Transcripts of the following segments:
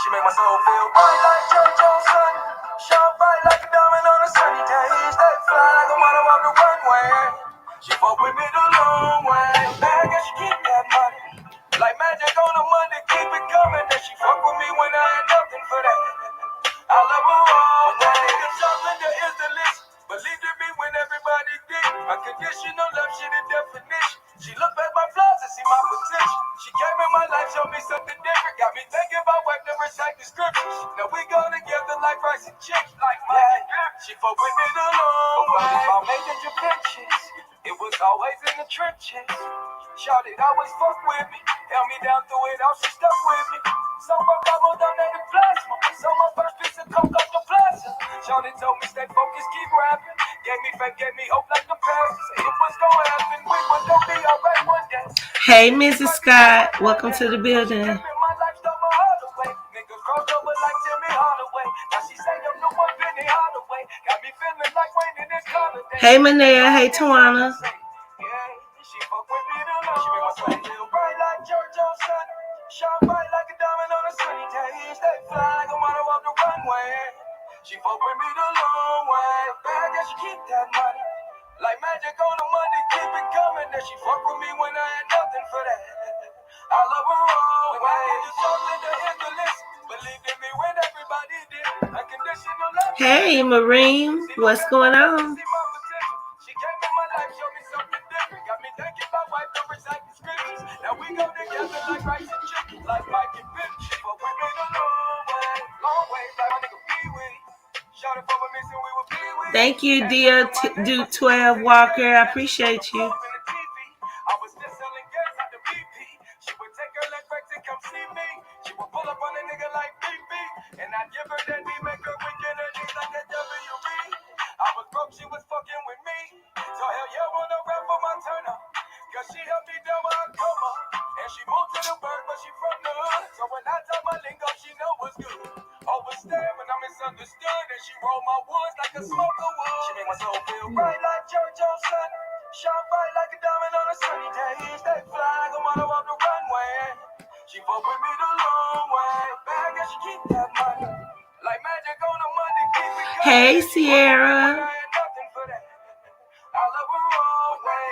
She make my soul feel bright like JoJo's sun. Shine bright like a diamond on a sunny day. Stay fly like a model off the runway. She fuck with me the long way. Bag and she keep that money. Like magic on a Monday, keep it coming. Then she fuck with me when I had nothing for that. I love her all day. The chocolate is the list. Believe in me when everybody did. Unconditional love, she the definition. She look at my flaws and see my potential. She came in my life, showed me something different. Got me thinking about wife to recite the scriptures. Now we go together like rice and chicken. Like that. She fuck with me the long way. About making your pictures. It was always in the trenches. Shawty always fuck with me. Held me down through it all, she stuck with me. So my bubble donated plasma. So my first piece of coke off the plaza. Shawty told me stay focused, keep rapping. Gave me faith, gave me hope like the past. It was gonna happen, we was gonna be alright one day. Hey, Mrs. Scott, welcome to the building. Hey, Manea. Hey, Tawana. She fuck with me the long. She make my soul feel bright like JoJo's sun. Shine bright like a diamond on a sunny day. Stay fly like a model off the runway. She fuck with me the long way. Bag and she keep that money. Like magic on a Monday, keep it coming. Then she fuck with me when I had nothing for that. I love her all way. The chocolate is the list. Believe in me when everybody did. Unconditional love. Hey, Marine, what's going on? She came in my life, showed me something different. Got me thinking about wife to recite the scriptures. Now we go together like rice and chicken. Like Mike and Pimp. But we made a long way, like my nigga Pee-wee. Shot it for a mission, we were Pee-wee. Thank you, dear Dude 12 Walker. I appreciate you. I was just selling gas at the BP. She would take her leg back to come see me. She would pull up on a nigga like BP. And I'd give her that D, make her weak energy like a WB. I was broke, she was fucking with me. So hell yeah, wanna rap for my turn up. Cause she helped me down my coma. And she moved to the bird, but she from the hood. So when I tell my lingo, she know what's good. Overstand when I'm misunderstood. And she roll my woods like a smoker would. She make my soul feel bright like JoJo's sun. Shine bright like a diamond on a sunny day. Stay fly like a model off the runway. She fuck with me the long way. Bag and she keep that money. Like magic on a Monday, keep it going. Hey, Sierra. I love her all way.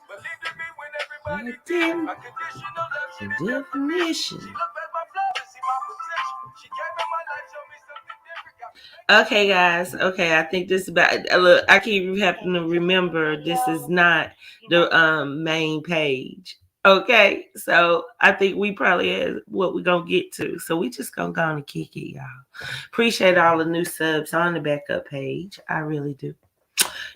Believe in me when everybody did. Unconditional love, she the definition. She look at my flaws and see my potential. She came in my life, showed me something different. Okay, guys. Okay, I think this is about. Look, I keep having to remember this is not the main page. Okay, so I think we probably have what we're gonna get to. So we just gonna go on and kick it, y'all. Appreciate all the new subs on the backup page. I really do.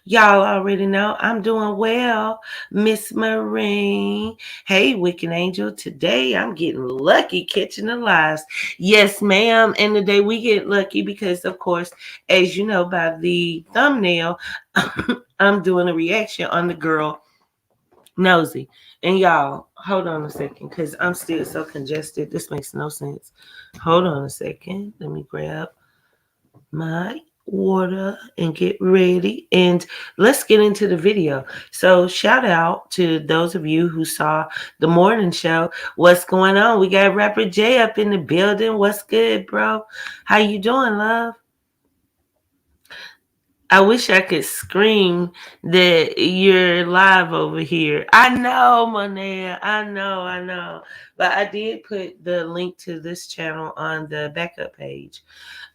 Y'all already know I'm doing well, Miss Marine. Hey, Wicked Angel. Today I'm getting lucky catching the lives. Yes, ma'am. And today we get lucky because, of course, as you know by the thumbnail, I'm doing a reaction on the girl Nosy. And y'all, hold on a second because I'm still so congested. This makes no sense. Hold on a second. Let me grab my water and get ready, and let's get into the video. So shout out to those of you who saw the morning show. What's going on? We got rapper Jay up in the building. What's good, bro? How you doing, love? I wish I could scream that you're live over here. I know, Monet. I know. But I did put the link to this channel on the backup page.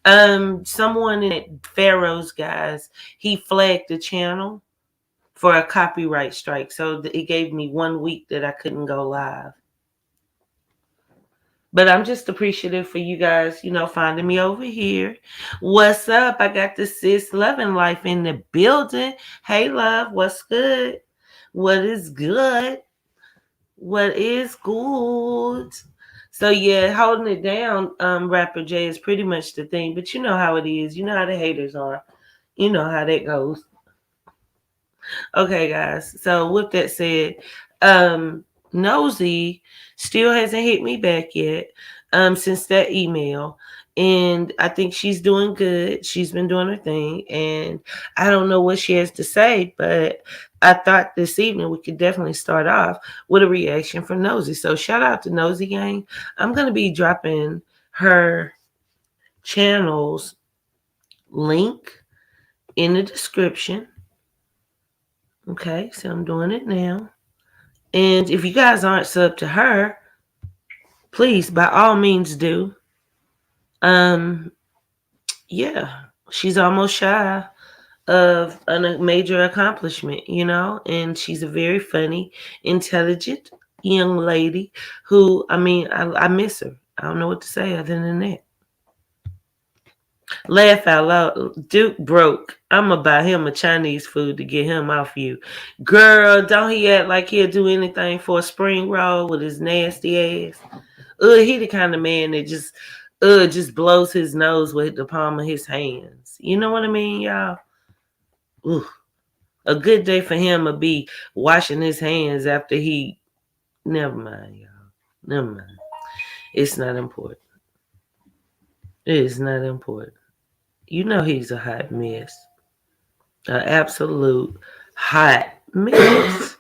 Someone in Pharaoh's guys, he flagged the channel for a copyright strike. So it gave me 1 week that I couldn't go live. But I'm just appreciative for you guys, finding me over here. What's up? I got the sis loving life in the building. Hey, love, what's good? What is good? What is good? So yeah, holding it down, Rapper J is pretty much the thing. But you know how it is. You know how the haters are. You know how that goes. Okay, guys. So with that said, Nosy still hasn't hit me back yet since that email. And I think she's doing good. She's been doing her thing, and I don't know what she has to say, but I thought this evening we could definitely start off with a reaction from Nosy. So shout out to Nosy Gang. I'm gonna be dropping her channel's link in the description. Okay, so I'm doing it now. And if you guys aren't subbed to her, please by all means do. Um, yeah, she's almost shy of a major accomplishment, and she's a very funny, intelligent young lady who, I miss her. I don't know what to say other than that. Laugh out loud. Duke broke. I'm gonna buy him a Chinese food to get him off you. Girl, don't he act like he'll do anything for a spring roll with his nasty ass? He the kind of man that just blows his nose with the palm of his hands. You know what I mean, y'all? Ooh. A good day for him would be washing his hands after he. Never mind, y'all. Never mind. It's not important. It is not important. You know he's a hot mess. An absolute hot mess.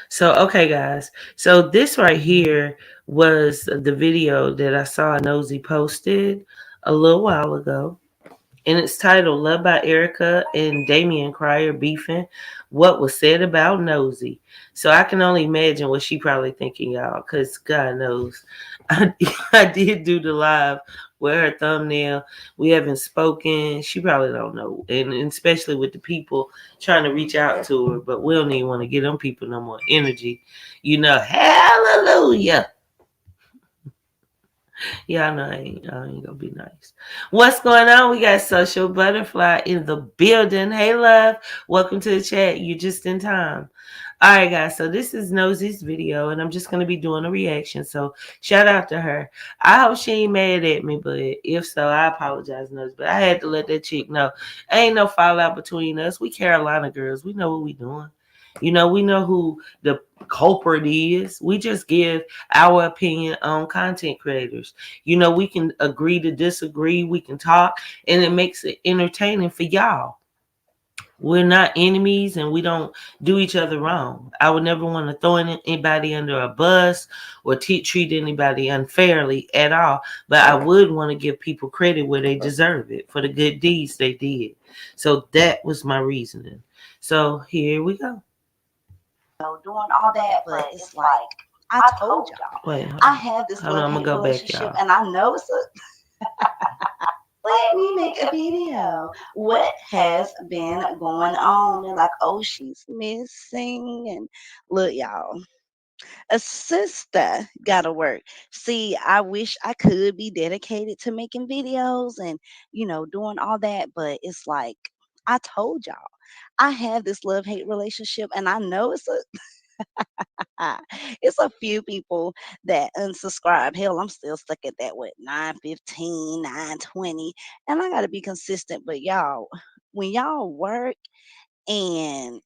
So, okay, guys. So, this right here was the video that I saw Nosy posted a little while ago. And it's titled Love by Erica and Damian Cryer Beefing. What was said about Nosy. So I can only imagine what she probably thinking, y'all, because God knows. I did do the live with her thumbnail. We haven't spoken. She probably don't know. And especially with the people trying to reach out to her, but we don't even want to give them people no more energy. Hallelujah. Yeah, I know I ain't gonna be nice. What's going on? We got Social Butterfly in the building. Hey, love. Welcome to the chat. You just in time. All right, guys. So this is Nosy's video, and I'm just gonna be doing a reaction. So shout out to her. I hope she ain't mad at me, but if so, I apologize, Nosy. But I had to let that chick know. Ain't no fallout between us. We Carolina girls. We know what we doing. We know who the culprit is. We just give our opinion on content creators. We can agree to disagree. We can talk, and it makes it entertaining for y'all. We're not enemies, and we don't do each other wrong. I would never want to throw anybody under a bus or treat anybody unfairly at all. But I would want to give people credit where they deserve it for the good deeds they did. So that was my reasoning. So here we go. Doing all that, but it's like I told y'all. Wait, I have this hold on, I'm gonna love-hate go back, relationship, y'all. and I know it's a. Let me make a video. What has been going on? They're like, oh, she's missing, and look, y'all. A sister gotta work. See, I wish I could be dedicated to making videos and doing all that, but it's like I told y'all. I have this love-hate relationship, and I know it's a it's a few people that unsubscribe. Hell, I'm still stuck at that what 9:15, 9:20, and I gotta be consistent. But y'all, when y'all work and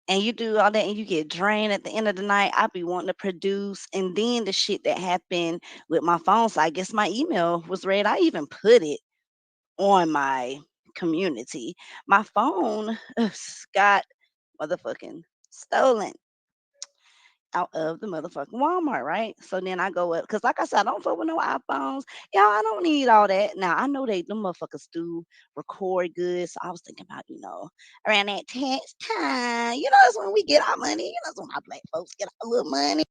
you do all that and you get drained at the end of the night, I be wanting to produce. And then the shit that happened with my phone, so I guess my email was read. I even put it on my community. My phone got motherfucking stolen out of the motherfucking Walmart, right? So then I go up because, like I said, I don't fuck with no iPhones. Y'all, I don't need all that. Now I know them motherfuckers do record good, so I was thinking about around that tax time. That's when we get our money. That's when our black folks get our little money.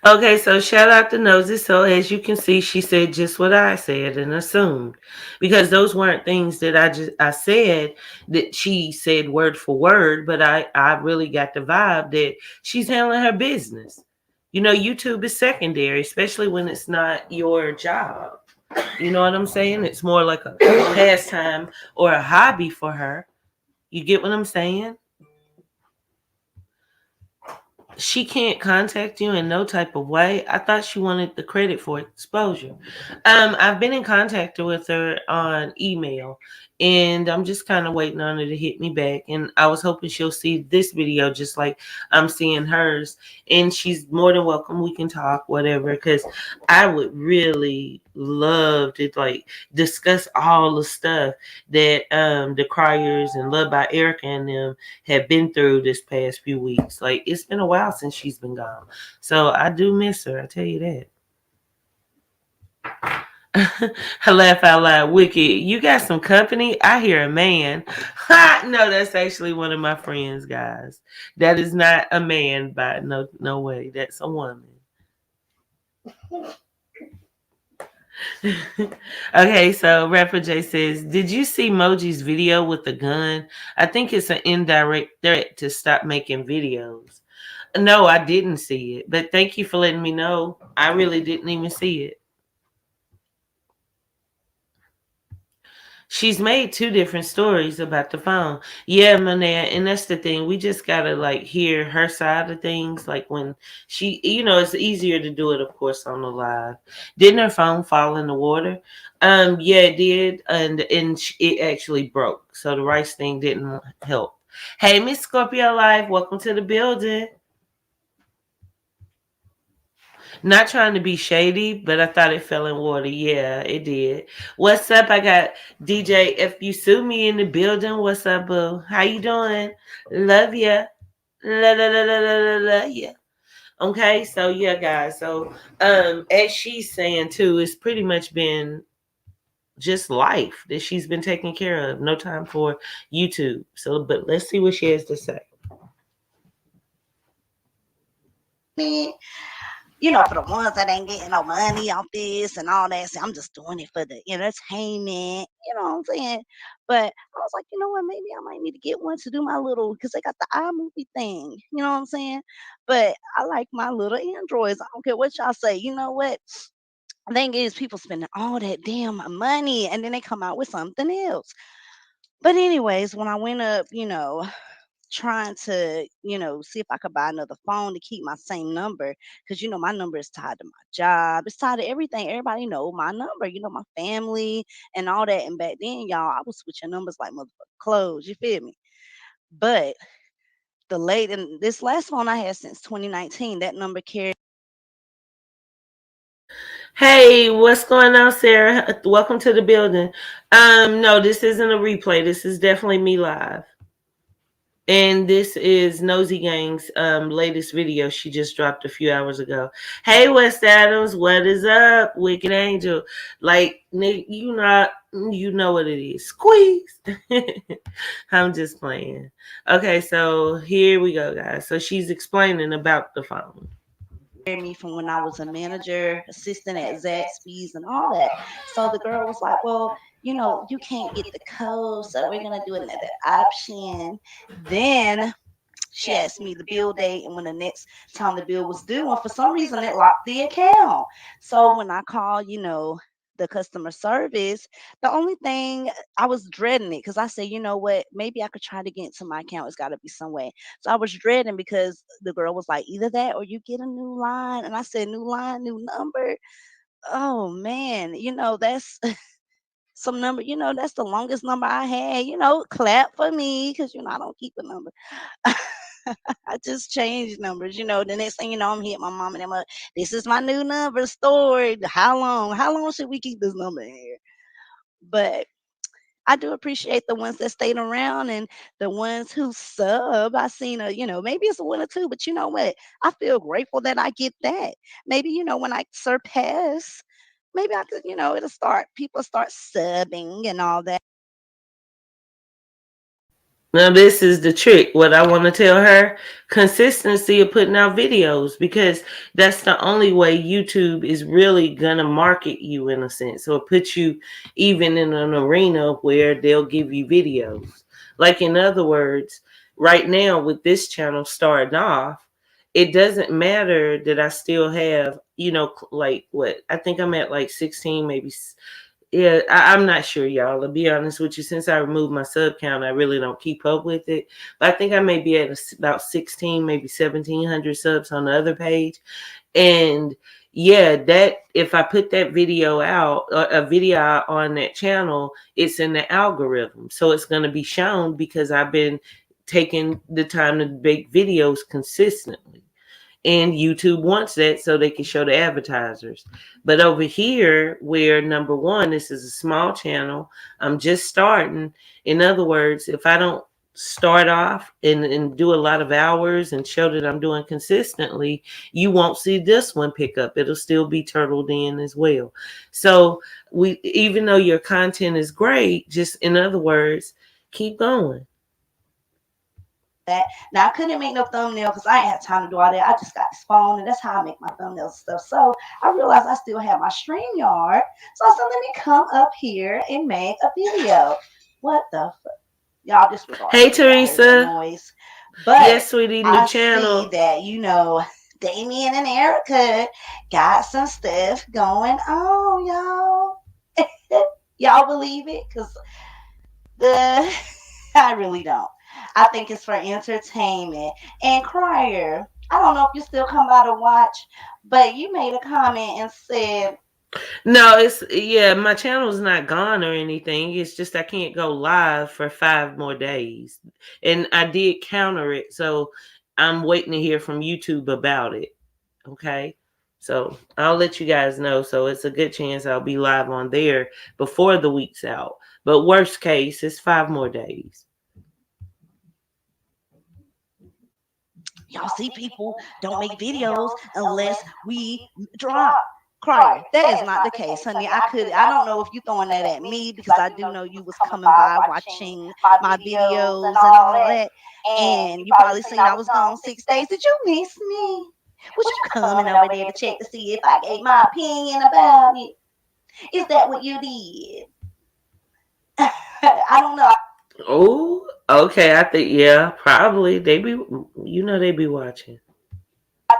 Okay, so shout out to Nosy. So as you can see, she said just what I said and assumed, because those weren't things that I said that she said word for word, but I really got the vibe that she's handling her business. YouTube is secondary, especially when it's not your job. You know what I'm saying? It's more like a pastime or a hobby for her. You get what I'm saying? She can't contact you in no type of way. I thought she wanted the credit for exposure. I've been in contact with her on email, and I'm just kind of waiting on her to hit me back. And I was hoping she'll see this video just like I'm seeing hers. And she's more than welcome. We can talk, whatever, because I would really love to like discuss all the stuff that the criers and Love by Erica and them have been through this past few weeks. Like it's been a while since she's been gone, so I do miss her. I tell you that. I laugh out loud. Wicked, you got some company? I hear a man. Ha! No, that's actually one of my friends, guys. That is not a man, by no way. That's a woman. Okay, so Rapper J says, "Did you see Moji's video with the gun? I think it's an indirect threat to stop making videos." No, I didn't see it, but thank you for letting me know. I really didn't even see it. She's made two different stories about the phone. Yeah, Monet, and that's the thing. We just gotta like hear her side of things. Like when she, it's easier to do it, of course, on the live. Didn't her phone fall in the water? Yeah, it did, and it actually broke. So the rice thing didn't help. Hey, Miss Scorpio Life, welcome to the building. Not trying to be shady, but I thought it fell in water. Yeah, it did. What's up? I got DJ If You Sue Me in the building. What's up, boo? How you doing? Love ya. La la la la la la la yeah. Okay, so yeah, guys. So as she's saying too, it's pretty much been just life that she's been taking care of. No time for YouTube. So but let's see what she has to say. For the ones that ain't getting no money off this and all that. So I'm just doing it for the entertainment. You know what I'm saying? But I was like, you know what? Maybe I might need to get one to do my little because they got the iMovie thing. You know what I'm saying? But I like my little Androids. I don't care what y'all say. You know what? The thing is, people spending all that damn money and then they come out with something else. But anyways, when I went up, trying to, see if I could buy another phone to keep my same number because my number is tied to my job. It's tied to everything. Everybody know my number, my family and all that. And back then, y'all, I was switching numbers like motherfucking clothes. You feel me? But the late and this last phone I had since 2019, that number carried. Hey, what's going on, Sarah? Welcome to the building. No, this isn't a replay. This is definitely me live. And this is Nosy Gang's latest video she just dropped a few hours ago. Hey, West Adams, what is up? Wicked Angel. Like, you know what it is. Squeeze. I'm just playing. Okay, so here we go, guys. So she's explaining about the phone. Me from when I was a manager, assistant at Zaxby's and all that. So the girl was like, well, you can't get the code, so we're gonna do another option. Then she asked me the bill date and when the next time the bill was due. And for some reason, it locked the account. So when I called, the customer service, the only thing I was dreading it because I said, you know what, maybe I could try to get into my account. It's got to be some way. So I was dreading because the girl was like, either that or you get a new line. And I said, new line, new number. Oh man, that's some number, that's the longest number I had. Clap for me because I don't keep a number. I just changed numbers. The next thing you know, I'm hitting my mom and them up. This is my new number stored. How long? How long should we keep this number in here? But I do appreciate the ones that stayed around and the ones who sub. I seen maybe it's a one or two, but you know what? I feel grateful that I get that. Maybe, when I surpass, maybe I could, it'll start, people start subbing and all that. Now this is the trick. What I want to tell her, consistency of putting out videos, because that's the only way YouTube is really gonna market you in a sense, or put you even in an arena where they'll give you videos. Like in other words, right now with this channel starting off, it doesn't matter that I still have, like what I think I'm at like 16, maybe. Yeah, I'm not sure, y'all. To be honest with you, since I removed my sub count, I really don't keep up with it. But I think I may be at about 16, maybe 1,700 subs on the other page. And Yeah, that if I put that video out, a video out on that channel, it's in the algorithm. So it's going to be shown because I've been taking the time to make videos consistently. And YouTube wants that so they can show the advertisers. But over here, where number one, this is a small channel, I'm just starting. In other words, if I don't start off and do a lot of hours and show that I'm doing consistently, you won't see this one pick up. It'll still be turtled in as well. So we, even though your content is great, just in other words, keep going. That now I couldn't make no thumbnail because I ain't had time to do all that. I just got this phone and that's how I make my thumbnails and stuff. So I realized I still have my StreamYard. So I said, let me come up here and make a video. What the y'all disregard Hey, that if y'all heard that Teresa. noise. But Yes, sweetie, new I see channel. that, Damien and Erica got some stuff going on, y'all. Y'all believe it? Because the I really don't. I think it's for entertainment. And Crier, I don't know if you still come by to watch, but you made a comment and said, No, it's yeah, my channel's not gone or anything. It's just I can't go live for 5 more days. And I did counter it, so I'm waiting to hear from YouTube about it. Okay. So I'll let you guys know. So it's a good chance I'll be live on there before the week's out. But worst case, it's 5 more days. y'all see people don't make videos unless we drop. Crier, that is not the case, honey. I don't know if you throwing that at me because I do know you was coming by watching my videos and all that. And you probably seen I was gone 6 days. Did you miss me? Was you coming over there to check to see if I gave my opinion about it? Is that what you did? I don't know. Oh, okay. I think yeah, probably they be. They be watching.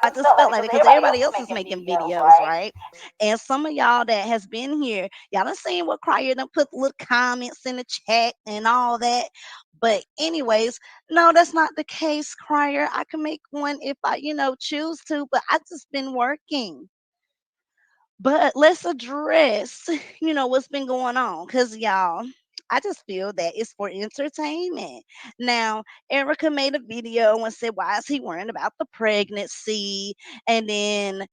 I just felt like it because everybody else is making videos, right? And some of y'all that has been here, y'all done seen what Crier done put little comments in the chat and all that. But anyways, no, that's not the case, Crier. I can make one if I, choose to, but I just been working. But let's address, what's been going on. Cause y'all, I just feel that it's for entertainment. Now, Erica made a video and said, why is he worrying about the pregnancy? And then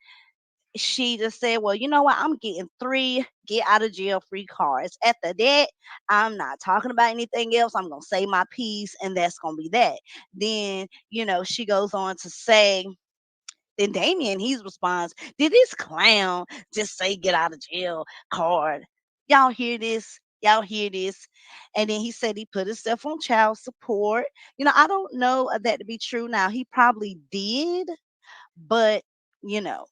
she just said, well, you know what? I'm getting 3 get out of jail free cards. After that, I'm not talking about anything else. I'm going to say my piece, and that's going to be that. Then, she goes on to say, then Damien, he responds, did this clown just say get out of jail card? Y'all hear this? Y'all hear this? And then he said he put himself on child support. I don't know that to be true now. He probably did, but you know,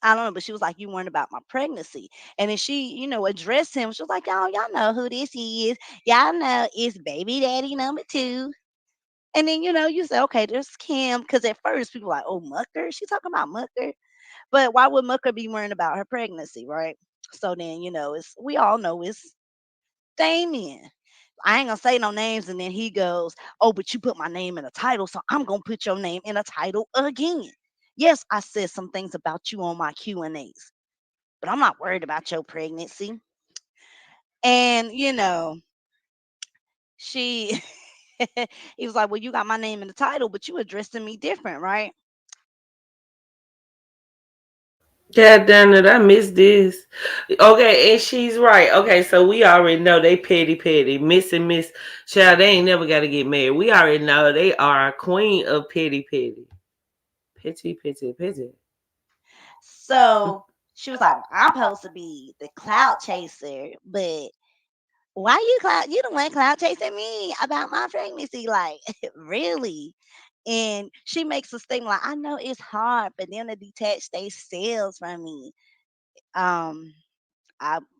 I don't know. But she was like, you weren't about my pregnancy. And then she, addressed him. She was like, y'all know who this is. Y'all know it's baby daddy number 2. And then, you say, okay, there's Kim. Because at first people were like, oh, Mucker? She talking about Mucker? But why would Mucker be worrying about her pregnancy, right? So then, we all know it's Damien. I ain't gonna say no names, and then he goes, "Oh, but you put my name in a title, so I'm gonna put your name in a title again." Yes, I said some things about you on my Q&As, but I'm not worried about your pregnancy. And she, he was like, "Well, you got my name in the title, but you addressing me different, right?" God damn it, I missed this. Okay, and she's right. Okay, so we already know they petty. Miss and Miss Child, they ain't never gotta get married. We already know they are a queen of petty. Petty. So she was like, "I'm supposed to be the clout chaser, but why you the one clout chasing me about my pregnancy? Like, really?" And she makes a statement like, I know it's hard for them to detach their cells from me. Um,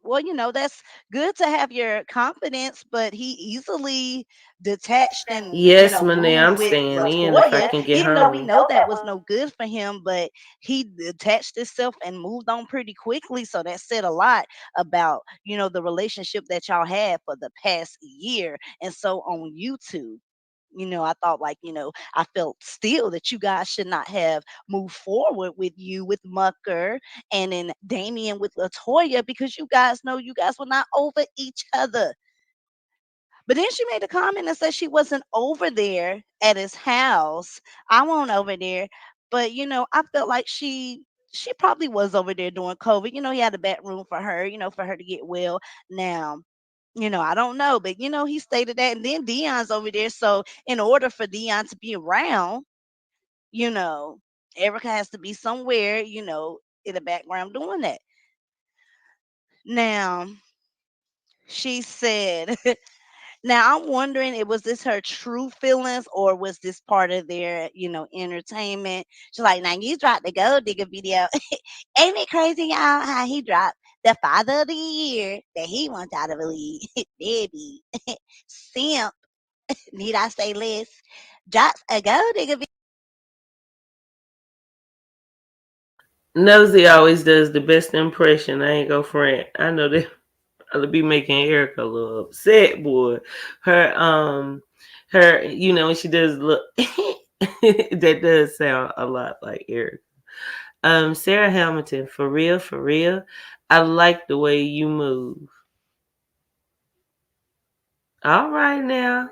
well, that's good to have your confidence, but he easily detached and Yes, Monet, moved I'm with staying in if I Latoya, can get even though we home. know that was no good for him, but he detached himself and moved on pretty quickly. So that said a lot about the relationship that y'all had for the past year and so on YouTube. I thought like, I felt still that you guys should not have moved forward with you with Mucker and then Damien with Latoya because you guys know you guys were not over each other. But then she made a comment and said she wasn't over there at his house. I won't over there. But I felt like she probably was over there during COVID. He had a back room for her, for her to get well. Now, I don't know, but he stated that. And then Dion's over there. So in order for Dion to be around, you know, Erica has to be somewhere, in the background doing that. Now, she said Now I'm wondering, was this her true feelings or was this part of their, entertainment? She's like, now you dropped the gold digger video. Ain't it crazy, y'all, how he dropped the father of the year that he wants out of the league? Baby. Simp. Need I say less? Drops a gold digger video. Nosy always does the best impression. I ain't go front. I know that I'll be making Erica a little upset, boy. Her, when she does look, that does sound a lot like Erica. Sarah Hamilton, for real, for real. I like the way you move. All right now.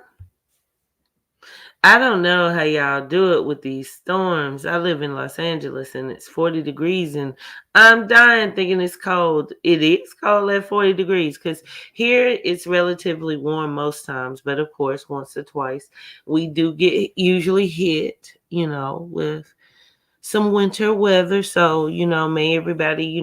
I don't know how y'all do it with these storms. I live in Los Angeles and it's 40 degrees and I'm dying thinking it's cold. It is cold at 40 degrees because here it's relatively warm most times, but of course, once or twice we do get usually hit, with some winter weather. So, may everybody,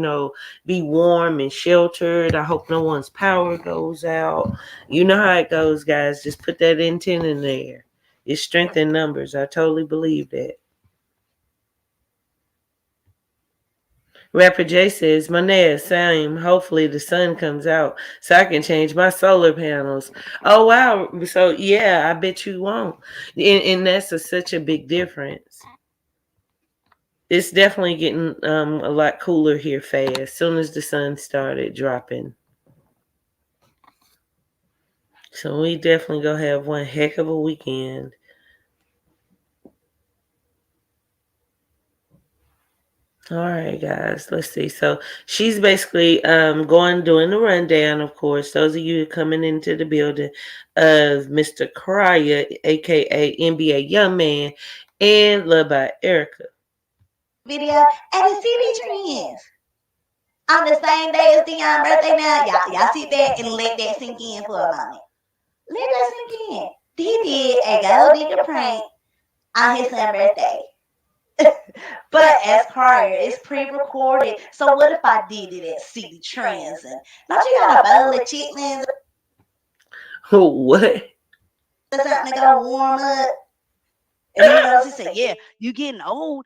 be warm and sheltered. I hope no one's power goes out. You know how it goes, guys. Just put that intent in there. It's strength in numbers. I totally believe that. Rapper J says, Monet, same. Hopefully the sun comes out so I can change my solar panels. Oh, wow. So, yeah, I bet you won't. And that's such a big difference. It's definitely getting a lot cooler here fast. As soon as the sun started dropping. So we definitely gonna have one heck of a weekend. All right, guys. Let's see. So she's basically doing the rundown. Of course, those of you coming into the building of Mr. Cryer, aka NBA Young Man, and Love by Erica. Video and the city trends. On the same day as Dion's birthday now, y'all sit back and let that sink in for a moment. Let that sink in. He did a gold digger prank on his son's birthday. But as prior, it's pre-recorded. So what if I did it at City Trends and don't you got a bowl of chitlins What? or something to go warm up? And then she said, "Yeah, you getting old.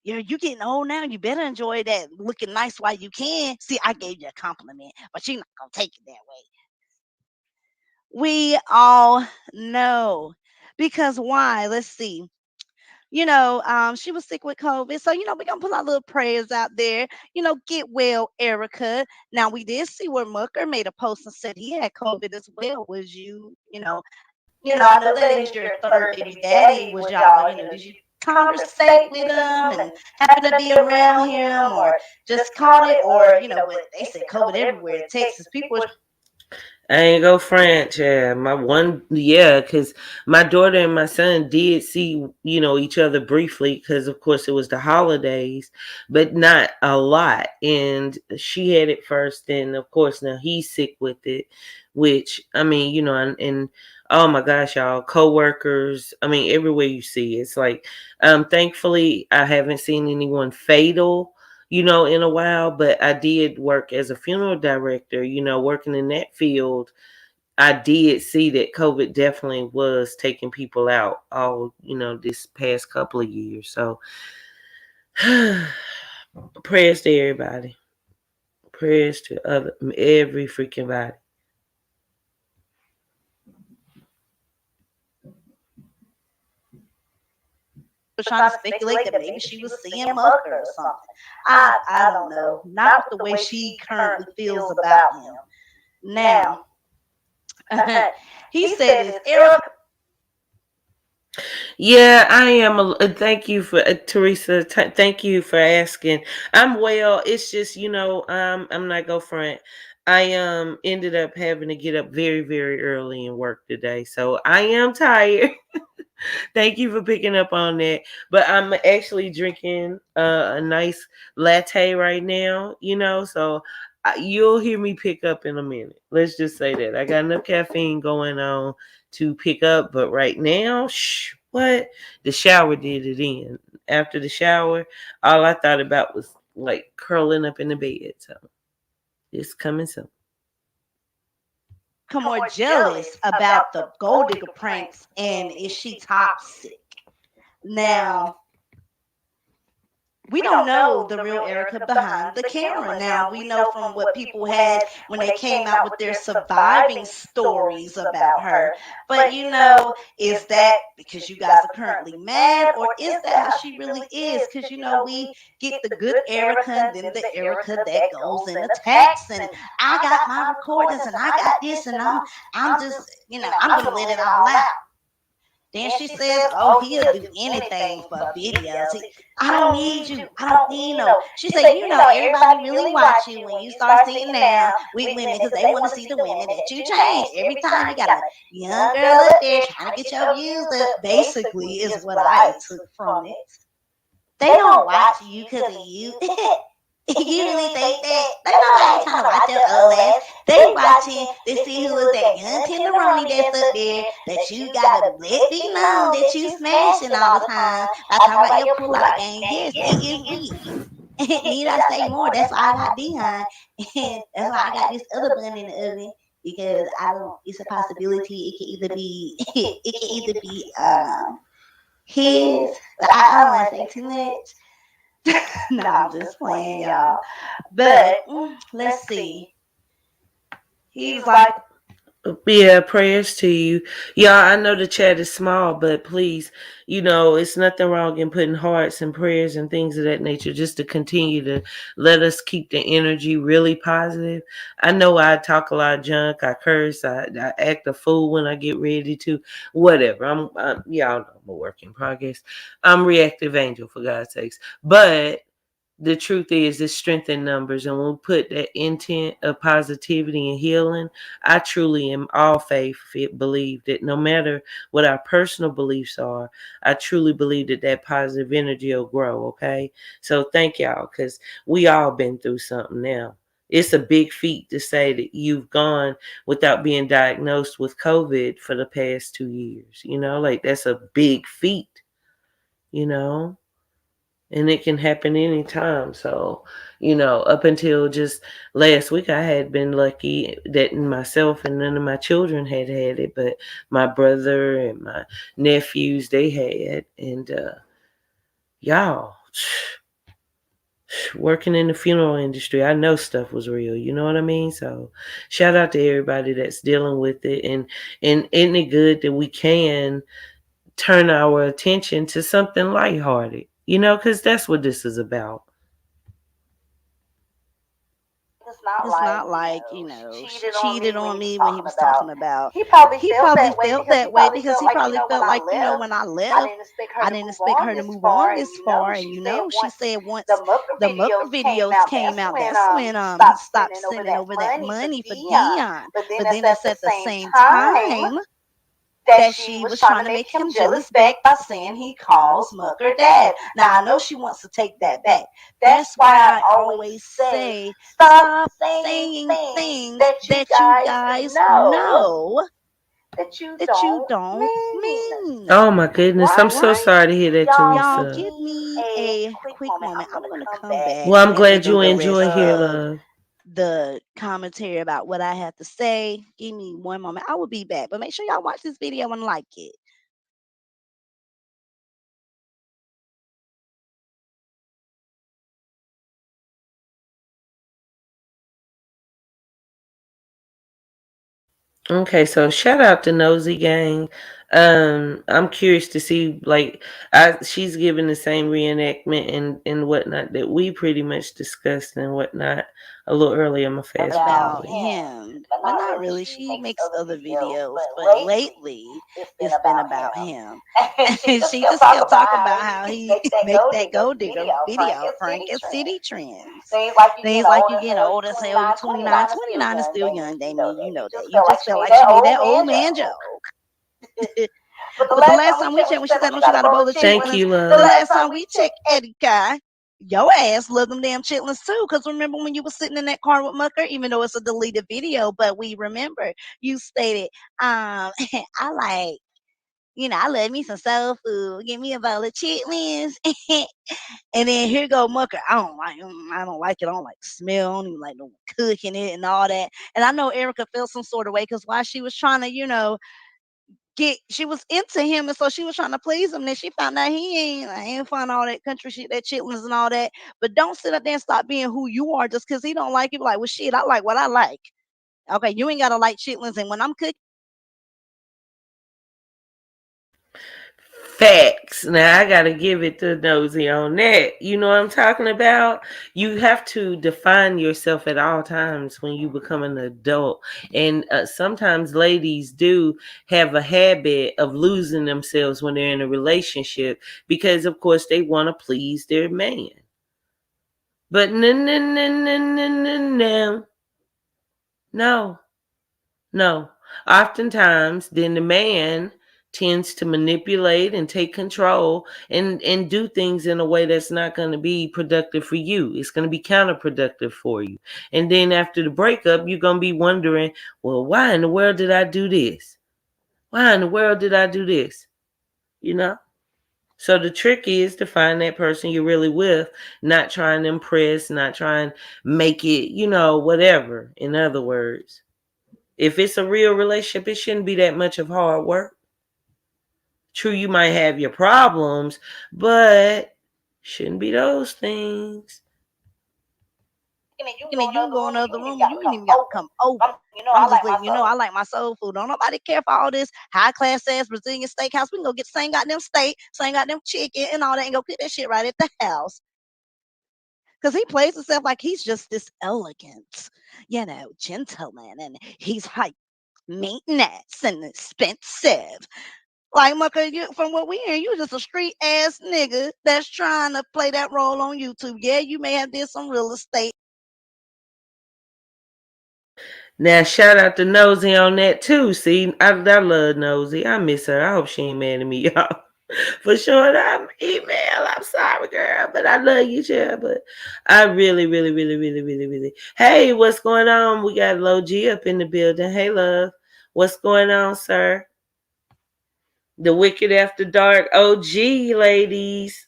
Yeah, you getting old now. You better enjoy that looking nice while you can." See, I gave you a compliment, but you're not gonna take it that way. We all know because why? Let's see. She was sick with COVID. So, we're going to put our little prayers out there. Get well, Erica. Now, we did see where Mucker made a post and said he had COVID as well. Was I know that is your third baby daddy. Was y'all, did you conversate with him and happen to be around him or just caught it? Or, but they said COVID everywhere in Texas. People was I ain't go French. Yeah, because my daughter and my son did see, each other briefly because, of course, it was the holidays, but not a lot. And she had it first, and of course, now he's sick with it, which I mean, and oh my gosh, y'all, coworkers. I mean, everywhere you see, it's like, thankfully, I haven't seen anyone fatal in a while, but I did work as a funeral director, working in that field. I did see that COVID definitely was taking people out all, this past couple of years. So prayers to everybody. Prayers to every freaking body. was trying to speculate that maybe she was seeing Mucker or something. I don't know. Not with the way she currently feels about him. Now, he said, "Is Erica Yeah, I am. Thank you for Teresa. Thank you for asking. I'm well. It's just I'm not go front. I ended up having to get up very very early and work today, so I am tired. Thank you for picking up on that. But I'm actually drinking a nice latte right now, so you'll hear me pick up in a minute. Let's just say that. I got enough caffeine going on to pick up, but right now, what? The shower did it in. After the shower, all I thought about was like curling up in the bed. So it's coming soon. Become more jealous about the gold digger pranks and is she toxic? Now, we don't know the real Erica behind the camera. Now, we know from what people had when they came out with their surviving stories about her. But, is that because you guys are currently mad, or is that how she really is? Because, we get the good Erica and then the Erica that goes and attacks, and I got my recordings and I got this, and I'm just, I'm going to let it all out. Then she says, "Oh, he'll do anything for videos. I don't need you. I don't need no." She said, everybody really watch you when you start sitting down with women because they want to see the women that you change. Every time you got a young girl up there trying to get your views up, basically, is what I took from it. They don't watch you because of you. You really think that? They know ain't trying to watch your old ass. They watching to see who is that young tenderoni that's up there that you gotta let be known that you smashing all the time. I talk about your pull-out game. Yes, it is weak. Need I say more? That's why I got Dion, and that's why I got this other bun in the oven because I don't. It's a possibility. It can either be. It can either be his, but I don't want to say too much. No, I'm just playing, y'all. But let's see. He was like, Yeah, prayers to you. Yeah, I know the chat is small, but please, it's nothing wrong in putting hearts and prayers and things of that nature just to continue to let us keep the energy really positive. I know I talk a lot of junk, I curse, I act a fool when I get ready to, whatever. Y'all know I'm a work in progress. I'm reactive angel, for God's sakes. But the truth is it's strength in numbers, and when we put that intent of positivity and healing, I truly am all faith believe that no matter what our personal beliefs are, I truly believe that that positive energy will grow. Okay, so thank y'all, because we all been through something. Now it's a big feat to say that you've gone without being diagnosed with COVID for the past 2 years. Like that's a big feat, you know and it can happen anytime. So, up until just last week, I had been lucky that myself and none of my children had it, but my brother and my nephews, they had. And y'all, working in the funeral industry, I know stuff was real. You know what I mean? So, shout out to everybody that's dealing with it. And isn't it good that we can turn our attention to something lighthearted? Because that's what this is about. it's not like, she cheated on me when he was talking about. He probably felt that way because he probably felt like, when I left, I didn't expect her to move on this far. And, she said once the Mucker videos came out, that's when he stopped sending over that money for Dion. But then it's at the same time that she was trying to make him jealous back by saying he calls Mucker dad. Now I know she wants to take that back. That's why I always say stop saying things that you guys know that you don't mean. Oh my goodness. I'm so Right? sorry to hear that, Y'all, Teresa. give me a quick moment. I'm going to come back Well, I'm and glad give you you the rest enjoy here, of love. the commentary about what I have to say. Give me one moment. I will be back. But make sure y'all watch this video and like it. Okay, so shout out to Nosy Gang. I'm curious to see, like, she's giving the same reenactment and whatnot that we pretty much discussed and whatnot a little early. I'm gonna fast about forward. him, but not really. She makes other videos, but lately it's been about him. And she just kept talking about how he make that gold digger video prank at City Trends. Things like you getting old as hell, you 29. 29 is still young, Damien. You know that. You just felt like she made that old man joke. But the last time we checked, when she said, "Don't you got a bowl of Thank chitlins?" you, The love. last time we checked, Eddie Kai, your ass loved them damn chitlins too. Because remember when you was sitting in that car with Mucker, even though it's a deleted video, but we remember you stated, I like, I love me some soul food. Give me a bowl of chitlins. And then here go Mucker. I don't like 'em. I don't like it. I don't like the smell. I don't even like no cooking it and all that. And I know Erica felt some sort of way because while she was trying to, she was into him, and so she was trying to please him. Then she found out I ain't find all that country shit, that chitlins and all that. But don't sit up there and stop being who you are just because he don't like you. Like, well, shit, I like what I like. Okay, you ain't gotta like chitlins, and when I'm cooking. Facts. Now I gotta give it to Nosy on that. You know what I'm talking about? You have to define yourself at all times when you become an adult. And sometimes ladies do have a habit of losing themselves when they're in a relationship because, of course, they want to please their man. But no, no, no, no, no, no, no, no, no. Oftentimes, then the man tends to manipulate and take control and do things in a way that's not going to be productive for you. It's going to be counterproductive for you. And then after the breakup, you're going to be wondering, well, why in the world did I do this? Why in the world did I do this? You know? So the trick is to find that person you're really with, not trying to impress, not trying to make it, whatever. In other words, if it's a real relationship, it shouldn't be that much of hard work. True, you might have your problems, but shouldn't be those things. And then you can go in the other room and you ain't even got to come over. I'm just letting you know I like my soul food. Don't nobody care for all this high class ass Brazilian steakhouse. We can go get the same goddamn steak, same goddamn chicken, and all that, and go cook that shit right at the house. Because he plays himself like he's just this elegant, gentleman, and he's high maintenance and expensive. Like, Mucker, from what we hear, you just a street ass nigga that's trying to play that role on YouTube. Yeah, you may have did some real estate. Now, shout out to Nosy on that too. See, I love Nosy. I miss her. I hope she ain't mad at me, y'all. For sure, I'm email. I'm sorry, girl, but I love you, child. But I really, really, really, really, really, really. Hey, what's going on? We got Low G up in the building. Hey, love. What's going on, sir? The Wicked After Dark OG ladies.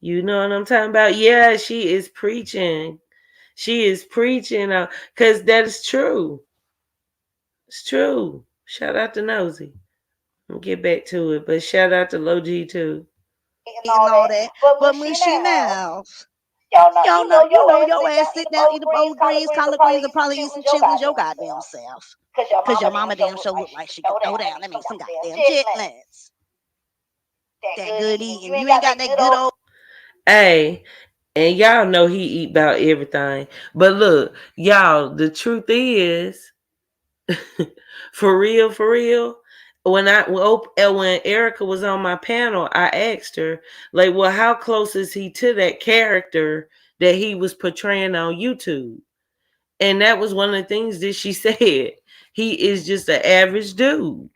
You know what I'm talking about? Yeah, she is preaching. She is preaching because that is true. It's true. Shout out to Nosy. I'll get back to it, but shout out to Low G too. And all that. But when she now, you know your ass sit down, eat a bowl of greens, collard greens, and probably eat some chitlins your goddamn self. Cause your mama damn sure look like she could throw down. Let me some goddamn chitlins. That good eating. You ain't got that good old. Hey, and y'all know he eat about everything. But look, y'all, the truth is, for real, when Erica was on my panel, I asked her, like, well, how close is he to that character that he was portraying on YouTube? And that was one of the things that she said. He is just an average dude.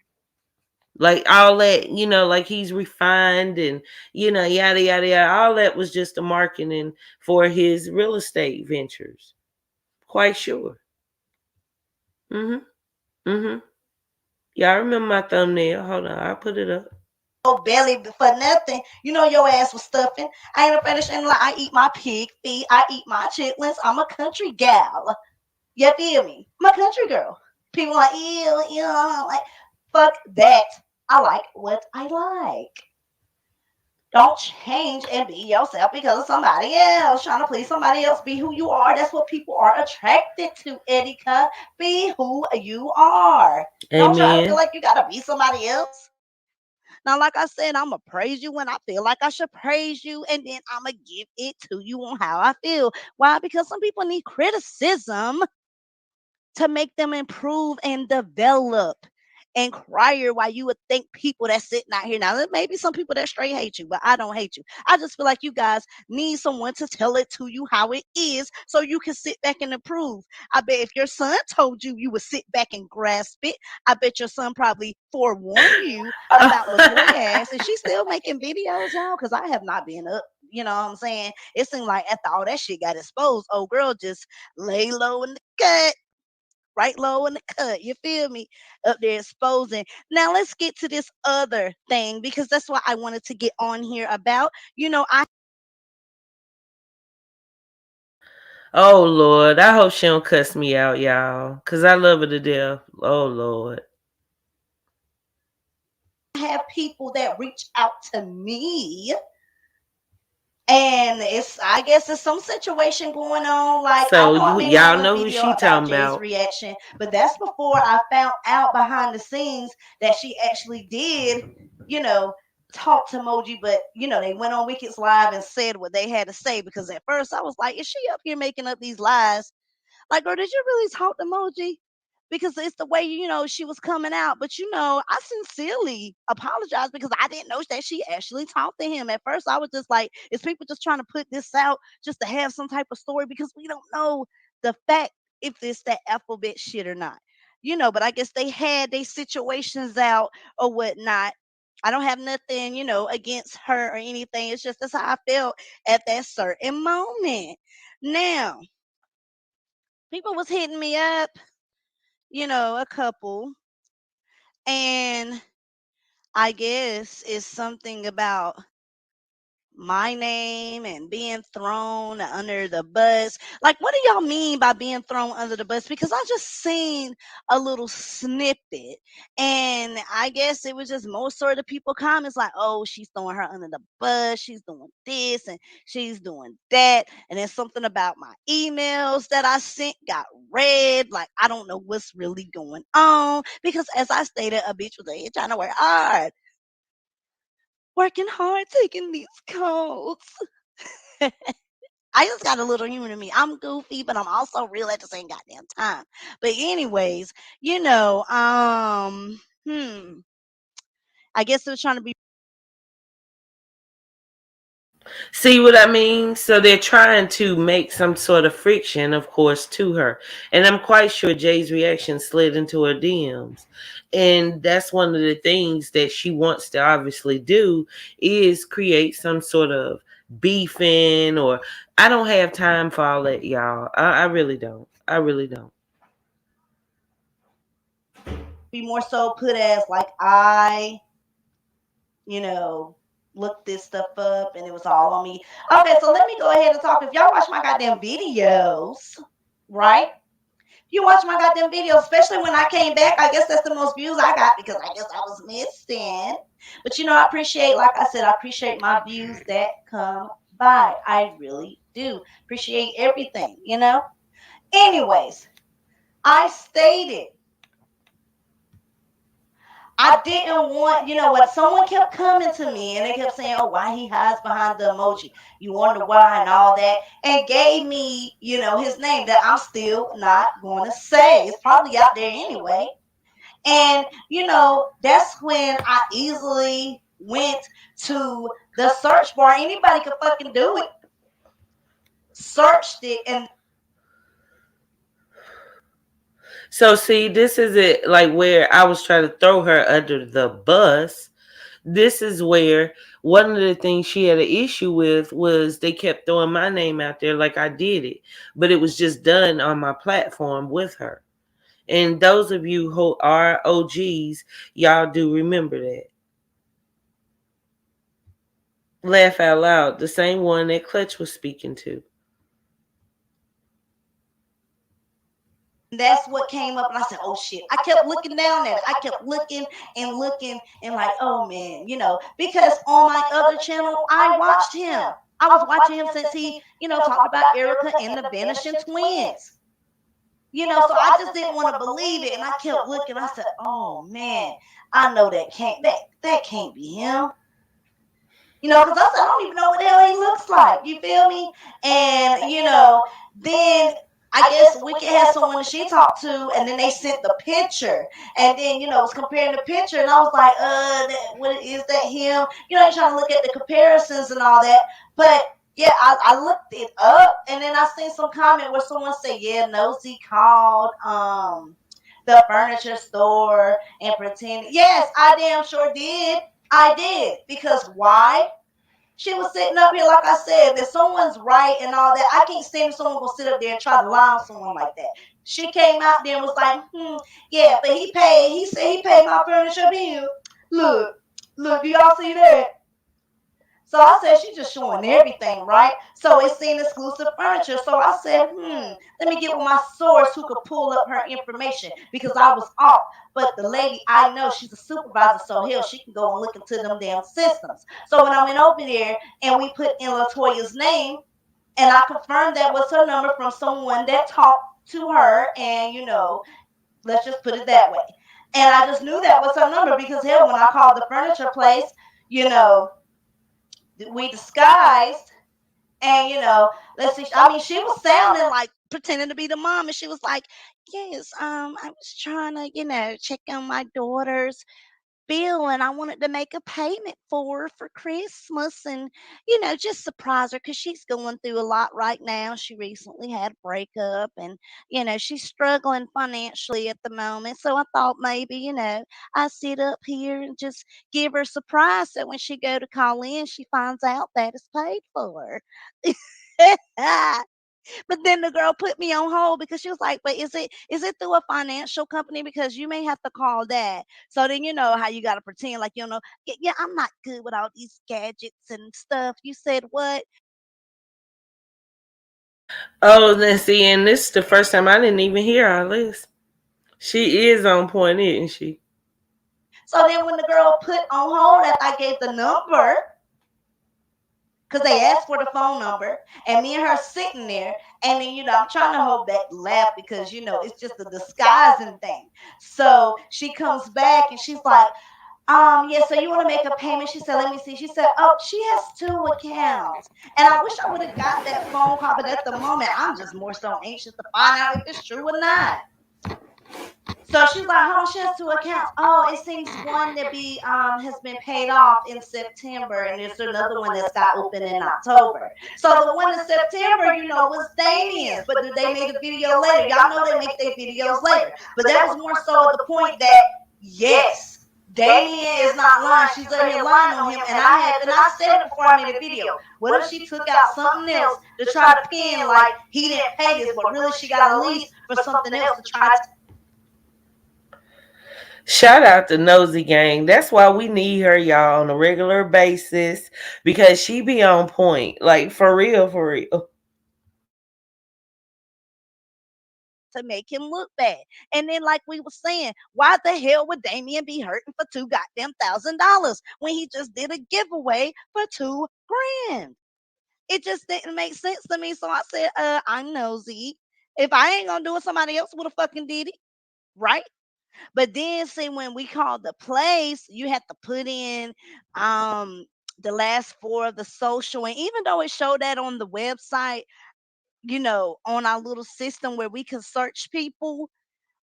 Like all that, like he's refined and yada yada yada. All that was just a marketing for his real estate ventures. Quite sure. Mm-hmm. Mm-hmm. Y'all remember my thumbnail? Hold on, I'll put it up. Belly for nothing. You know your ass was stuffing. I ain't afraid of shit. Like, I eat my pig feet. I eat my chitlins. I'm a country gal. You feel me? I'm a country girl. People like, ew, like, fuck that. I like what I like. Don't change and be yourself because of somebody else. Trying to please somebody else. Be who you are. That's what people are attracted to, Eddie. Be who you are. Don't try to feel Amen. like you gotta be somebody else. Now, like I said, I'm going to praise you when I feel like I should praise you, and then I'm going to give it to you on how I feel. Why? Because some people need criticism to make them improve and develop. Inquire why you would think people that's sitting out here now. There may be some people that straight hate you, but I don't hate you. I just feel like you guys need someone to tell it to you how it is so you can sit back and improve. I bet if your son told you, you would sit back and grasp it. I bet your son probably forewarned you about LaToya ass. Is she still making videos, y'all? Because I have not been up. You know what I'm saying? It seemed like after all that shit got exposed, old girl just lay low in the cut, right low in the cut. You feel me? Up there exposing. Now let's get to this other thing because that's what I wanted to get on here about. I Oh Lord, I hope she don't cuss me out, y'all, cause I love her to death. Oh Lord. have people that reach out to me. And I guess it's some situation going on. Like, I So know I you made y'all another know who video she about talking Jay's about. reaction, but that's before I found out behind the scenes that she actually did, you know, talk to Moji. But, they went on Wicked's Live and said what they had to say because at first I was like, is she up here making up these lies? Like, girl, did you really talk to Moji? Because it's the way, she was coming out. But, I sincerely apologize because I didn't know that she actually talked to him. At first, I was just like, is people just trying to put this out just to have some type of story? Because we don't know the fact if it's that alphabet shit or not. But I guess they had their situations out or whatnot. I don't have nothing, against her or anything. It's just that's how I felt at that certain moment. Now, people was hitting me up, a couple, and I guess it's something about my name and being thrown under the bus. Like, what do y'all mean by being thrown under the bus? Because I just seen a little snippet, and I guess it was just most sort of people comments like, "Oh, she's throwing her under the bus. She's doing this and she's doing that." And then something about my emails that I sent got read. Like, I don't know what's really going on because, as I stated, a bitch was a trying to work hard, taking these calls. I just got a little humor to me. I'm goofy, but I'm also real at the same goddamn time. But anyways, I guess it was trying to be See what I mean? So they're trying to make some sort of friction, of course, to her. And I'm quite sure Jay's reaction slid into her DMs. And that's one of the things that she wants to obviously do is create some sort of beefing or I don't have time for all that, y'all. I really don't. I really don't. more so put as like you know, looked this stuff up and it was all on me. Okay, so let me go ahead and talk. If y'all watch my goddamn videos, right? You watch my goddamn videos, especially when I came back. I guess that's the most views I got because I guess I was missing. But I appreciate, like I said, I appreciate my views that come by. I really do appreciate everything. Anyways, I stated I didn't want, what someone kept coming to me and they kept saying, oh, why he hides behind the emoji. You wonder why and all that. And gave me, his name that I'm still not going to say. It's probably out there anyway. And, that's when I easily went to the search bar. Anybody could fucking do it. Searched it and So see, this is it like where I was trying to throw her under the bus. This is where one of the things she had an issue with was they kept throwing my name out there like I did it, but it was just done on my platform with her. And those of you who are OGs, y'all do remember that. Laugh out loud, the same one that Clutch was speaking to. that's what came up and I said, oh shit. I kept looking down at it. I kept looking and like, oh man, because on my other channel, I watched him. I was watching him since he, talked about Erica and the Vanishing Twins. So I just didn't want to believe it, and I kept looking. I said, "Oh man, I know that can't be him." Because I said, I don't even know what the hell he looks like. You feel me? And then I guess Wicked had someone that she talked to, and then they sent the picture, and then was comparing the picture, and I was like, what is that him? You're trying to look at the comparisons and all that, but. Yeah, I looked it up, and then I seen some comment where someone said, "Yeah, Nosy called the furniture store and pretended." Yes, I damn sure did. I did, because why? She was sitting up here, like I said, if someone's right and all that, I can't stand if someone gonna sit up there and try to lie on someone like that. She came out there and was like, yeah, but he said he paid my furniture bill. Look, do y'all see that? So I said, she's just showing everything, right? So it's seen exclusive furniture. So I said, let me get with my source who could pull up her information, because I was off. But the lady I know, she's a supervisor, so hell, she can go and look into them damn systems. So when I went over there and we put in Latoya's name, and I confirmed that was her number from someone that talked to her, and let's just put it that way. And I just knew that was her number because hell, when I called the furniture place, you know, we disguised, and let's see, I mean, she was sounding like pretending to be the mom, and she was like, yes, I was trying to check on my daughter's bill, and I wanted to make a payment for her for Christmas, and just surprise her because she's going through a lot right now. She recently had a breakup, and she's struggling financially at the moment. So I thought maybe I sit up here and just give her a surprise, so when she go to call in, she finds out that it's paid for. But then the girl put me on hold because she was like, "But is it through a financial company? Because you may have to call that." So then you know how you got to pretend like Yeah, I'm not good with all these gadgets and stuff. You said what? Oh, then see, and this is the first time I didn't even hear all this. She is on point, isn't she? So then when the girl put on hold after I gave the number, because they asked for the phone number, and me and her sitting there, and then I'm trying to hold back the laugh because it's just a disguising thing. So she comes back and she's like, yeah, so you want to make a payment? She said, let me see. She said, oh, she has two accounts. And I wish I would have got that phone call, but at the moment, I'm just more so anxious to find out if it's true or not. So she's like, hold on, she has two accounts. Oh, it seems one that be has been paid off in September, and there's another one that's got open in October. So the one in September, was Damien's, but they made a video later. Y'all know they make their videos later. But that was more so at the point that yes, Damien is not lying. She's out here lying on him. And I said it before I made a video. What if she took out something else to try to pin like he didn't pay this, but really she got a lease for something else to try to. Shout out to Nosy Gang. That's why we need her, y'all, on a regular basis, because she be on point. Like, for real, for real. To make him look bad. And then, like we were saying, why the hell would Damien be hurting for two goddamn $1,000 when he just did a giveaway for $2,000? It just didn't make sense to me. So I said, I'm nosy. If I ain't gonna do it, somebody else would have fucking did it, right? But then see, when we called the place, you had to put in the last four of the social, and even though it showed that on the website, on our little system where we can search people,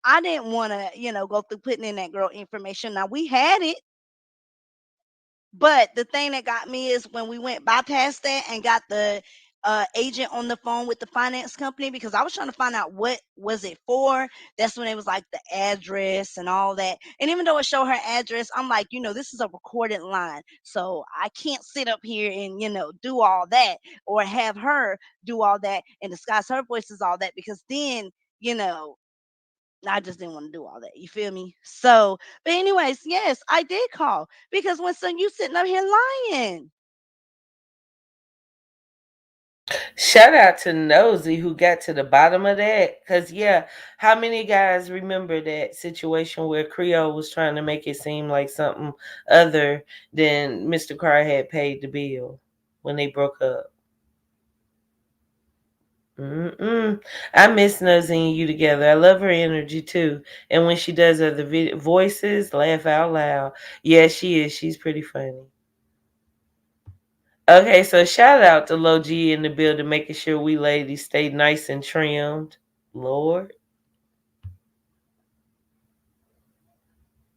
I didn't want to, go through putting in that girl information. Now we had it, but the thing that got me is when we went bypass that and got the agent on the phone with the finance company, because I was trying to find out what was it for. That's when it was like the address and all that. And even though it showed her address, I'm like, this is a recorded line, so I can't sit up here and do all that, or have her do all that and disguise her voice as all that, because then you know I just didn't want to do all that. You feel me? So, but anyways, yes, I did call because when son you sitting up here lying. Shout out to Nosy who got to the bottom of that. Because, yeah, how many guys remember that situation where Creole was trying to make it seem like something other than Mr. Carr had paid the bill when they broke up? Mm-mm. I miss Nosy and you together. I love her energy too. And when she does other voices, laugh out loud. Yeah, she is. She's pretty funny. Okay, so shout out to Low G in the building, making sure we ladies stay nice and trimmed. Lord.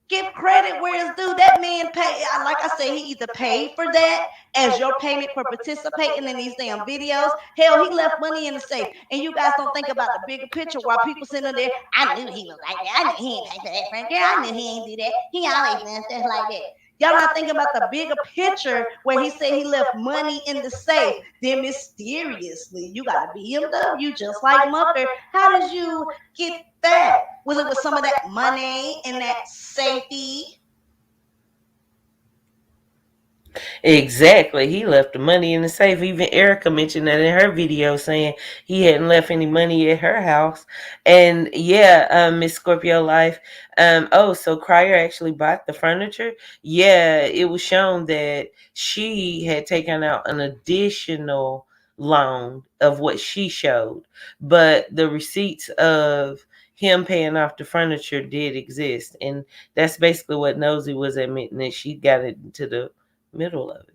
Give credit where it's due. That man pay, like I said, he either paid for that as your payment for participating in these damn videos. Hell, he left money in the safe. And you guys don't think about the bigger picture while people sitting there. I knew he was like that. I knew he ain't pay for that friend. Girl, I knew he ain't do that. He always done stuff like that. Y'all not thinking about the bigger picture where he said he left money in the safe. Then mysteriously, you got a BMW just like Mucker. How did you get that? Was it with some of that money and that safety? Exactly. He left the money in the safe. Even Erica mentioned that in her video, saying he hadn't left any money at her house. And yeah, Miss Scorpio Life. Oh, so Crier actually bought the furniture? Yeah, it was shown that she had taken out an additional loan of what she showed. But the receipts of him paying off the furniture did exist. And that's basically what Nosy was admitting, that she got it into the middle of it.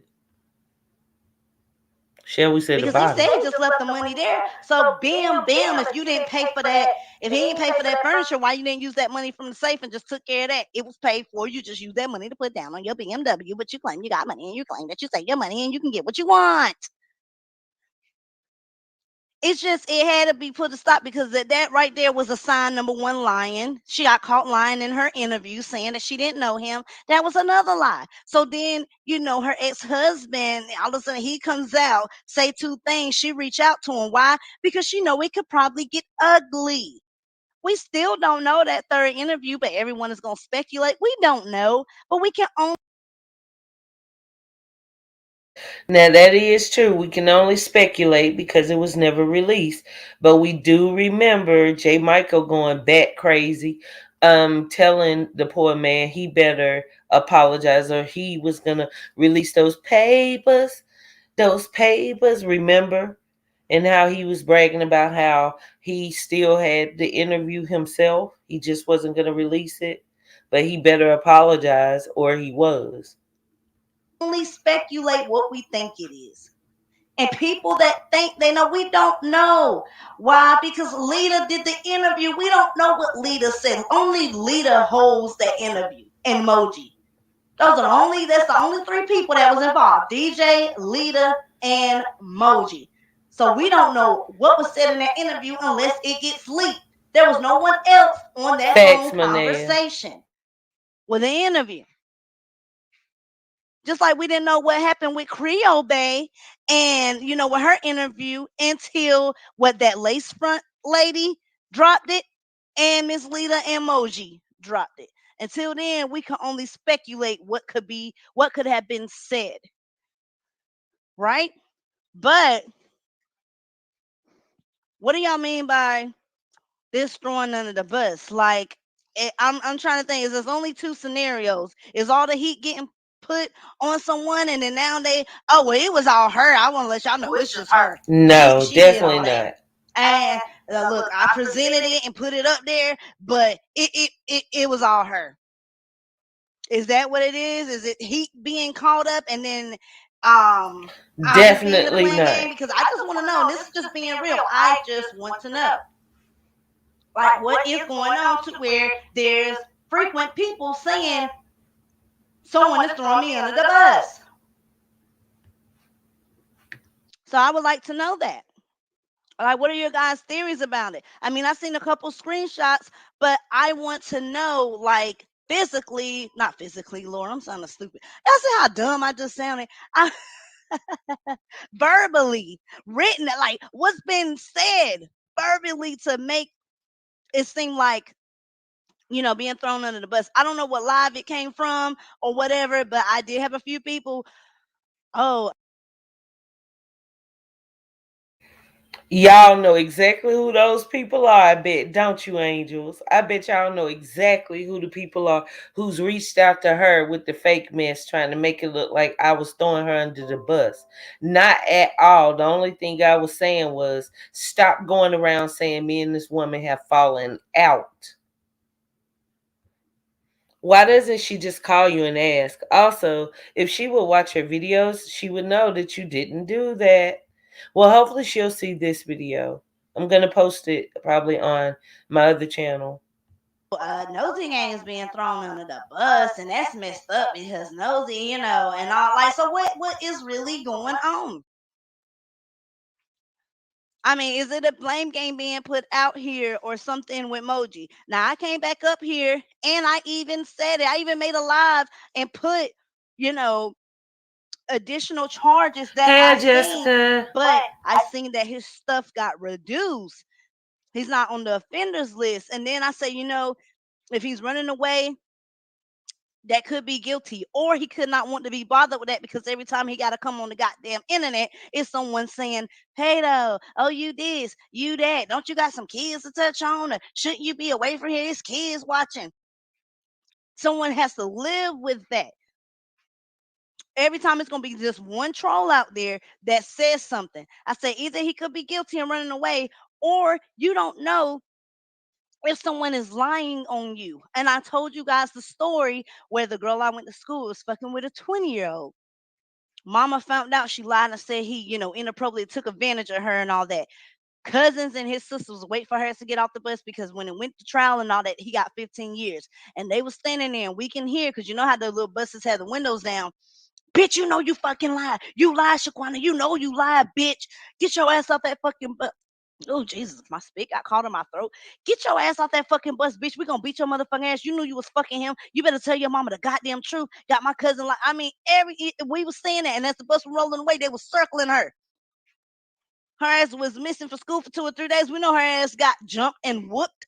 Shall we say the Because he bottom? said he just left the money there. So bam, if you didn't pay for that, if he didn't pay for that furniture, why you didn't use that money from the safe and just took care of that? It was paid for. You just used that money to put down on your BMW, but you claim you got money and you claim that you save your money and you can get what you want. It's just it had to be put a stop because that right there was a sign number one lying. She got caught lying in her interview saying that she didn't know him. That was another lie. So then, her ex-husband, all of a sudden he comes out, say two things. She reach out to him. Why? Because she know it could probably get ugly. We still don't know that third interview, but everyone is gonna speculate. We don't know, but we can only Now that is true. We can only speculate because it was never released. But we do remember J. Michael going bat crazy, telling the poor man he better apologize or he was gonna release those papers. Those papers, remember? And how he was bragging about how he still had the interview himself. He just wasn't gonna release it. But he better apologize or he was. speculate what we think it is. And people that think they know, we don't know. Why? Because Lita did the interview. We don't know what Lita said. Only Lita holds that interview and Moji. That's the only three people that was involved. DJ, Lita, and Moji. So we don't know what was said in that interview unless it gets leaked. There was no one else on that Facts, phone Manea. conversation with the interview. Just like we didn't know what happened with Creole Bay and with her interview until what that lace front lady dropped it and Miss Lita and Moji dropped it. Until then, we can only speculate what could have been said. Right? But what do y'all mean by this throwing under the bus? Like I'm trying to think. Is there's only two scenarios? Is all the heat getting put on someone, and then now it was all her. I want to let y'all know it's just her. No, She did definitely all that. not. And look, I presented it and put it up there, but it was all her. Is that what it is? Is it heat being caught up and then I just being the Definitely playing not. game? Because I just want to know, and this is just being real. I just want to know. Like what is going on to where there's frequent people saying someone is throwing me under the bus. So I would like to know that. Like, what are your guys' theories about it? I mean, I've seen a couple screenshots, but I want to know, like, physically, not physically, Lord, I'm sounding stupid. Y'all see how dumb I just sounded? I, verbally, written, like, what's been said verbally to make it seem like being thrown under the bus. I don't know what live it came from or whatever, but I did have a few people. Oh, Y'all know exactly who those people are, I bet, don't you, angels? I bet y'all know exactly who the people are who's reached out to her with the fake mess, trying to make it look like I was throwing her under the bus. Not at all. The only thing I was saying was stop going around saying me and this woman have fallen out. Why doesn't she just call you and ask? Also, if she would watch her videos, she would know that you didn't do that. Well, hopefully she'll see this video. I'm gonna post it probably on my other channel. Nosy Gang is being thrown under the bus, and that's messed up because Nosy, and all like. So what is really going on? I mean, is it a blame game being put out here or something with Moji? Now I came back up here and I even said it. I even made a live and put, you know, additional charges that Hey, I seen, Jessica. but I seen that his stuff got reduced. He's not on the offenders list. And then I say, if he's running away, that could be guilty, or he could not want to be bothered with that because every time he got to come on the goddamn internet, it's someone saying, "Hey, though, oh, you this, you that. Don't you got some kids to touch on? Or shouldn't you be away from here? It's kids watching." Someone has to live with that. Every time it's going to be just one troll out there that says something. I say either he could be guilty and running away, or you don't know if someone is lying on you. And I told you guys the story where the girl I went to school was fucking with a 20-year-old. Mama found out, she lied and said he, inappropriately took advantage of her and all that. Cousins and his sisters wait for her to get off the bus because when it went to trial and all that, he got 15 years. And they was standing there and we can hear, because you know how the little buses have the windows down. Bitch, you know you fucking lied. You lied, Shaquana. You know you lied, bitch. Get your ass off that fucking bus. Oh, Jesus, my spit got caught in my throat. Get your ass off that fucking bus, bitch. We gonna beat your motherfucking ass. You knew you was fucking him. You better tell your mama the goddamn truth. Got my cousin like, I mean, we was saying that, and as the bus was rolling away, they was circling her. Her ass was missing for school for 2 or 3 days. We know her ass got jumped and whooped.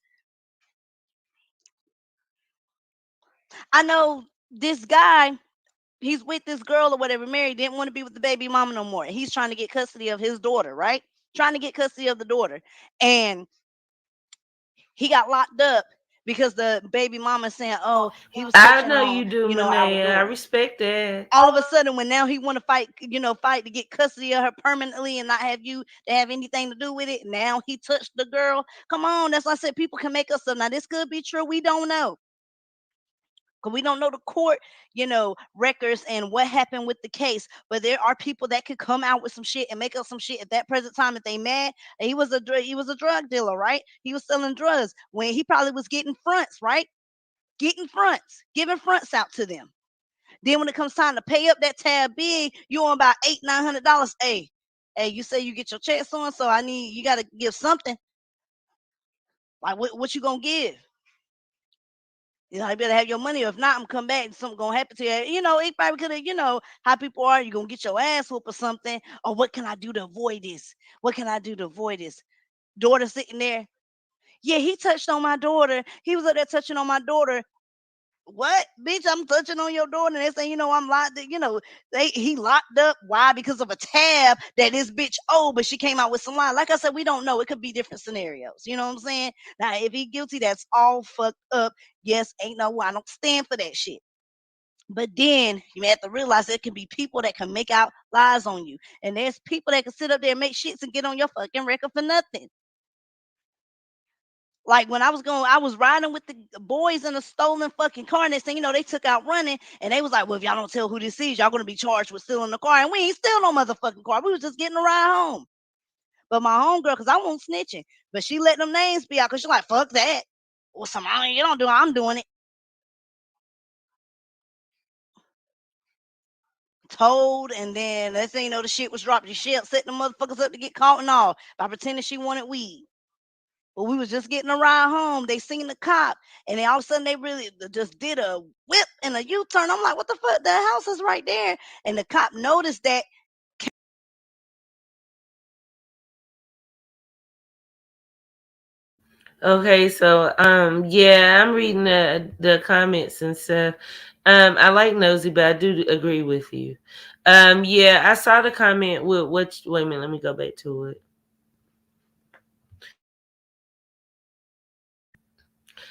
I know this guy, he's with this girl or whatever, married, didn't want to be with the baby mama no more. He's trying to get custody of his daughter, right? Trying to get custody of the daughter. And he got locked up because the baby mama saying, "Oh, he was I touching know on, you do, our Manea. I daughter." respect that. All of a sudden, when now he want to fight, fight to get custody of her permanently and not have you to have anything to do with it. Now he touched the girl. Come on, that's why I said people can make us up. Now this could be true. We don't know. Because we don't know the court, records and what happened with the case. But there are people that could come out with some shit and make up some shit at that present time if they mad. And he was a drug dealer, right? He was selling drugs when he probably was getting fronts, right? Getting fronts, giving fronts out to them. Then when it comes time to pay up that tab big, you on about $800-900. Hey, you say you get your check so I need you got to give something. Like what you gonna give? You better have your money. Or if not, I'm come back and something gonna happen to you. It probably could have, how people are, you gonna get your ass whooped or something. Or what can I do to avoid this? What can I do to avoid this? Daughter sitting there. Yeah, he touched on my daughter. He was up there touching on my daughter. What, bitch? I'm touching on your daughter, and they say, I'm locked. He locked up. Why? Because of a tab that this bitch owed, but she came out with some lie. Like I said, we don't know. It could be different scenarios. You know what I'm saying? Now, if he guilty, that's all fucked up. Yes, ain't no. I don't stand for that shit. But then you have to realize there can be people that can make out lies on you, and there's people that can sit up there and make shits and get on your fucking record for nothing. Like when I was riding with the boys in a stolen fucking car, and they took out running, and they was like, "Well, if y'all don't tell who this is, y'all gonna be charged with stealing the car." And we ain't steal no motherfucking car. We was just getting a ride home. But my homegirl, cause I won't snitching, but she let them names be out, cause she like, "Fuck that." Well, somebody you don't do it, I'm doing it. Told, and then let's say the shit was dropped. The shit set the motherfuckers up to get caught and all by pretending she wanted weed. But we was just getting a ride home. They seen the cop, and then all of a sudden they really just did a whip and a U-turn. I'm like, what the fuck? The house is right there. And the cop noticed that. Okay, so yeah, I'm reading the comments and stuff. I like Nosy, but I do agree with you. Yeah, I saw the comment with what. Wait a minute, let me go back to it.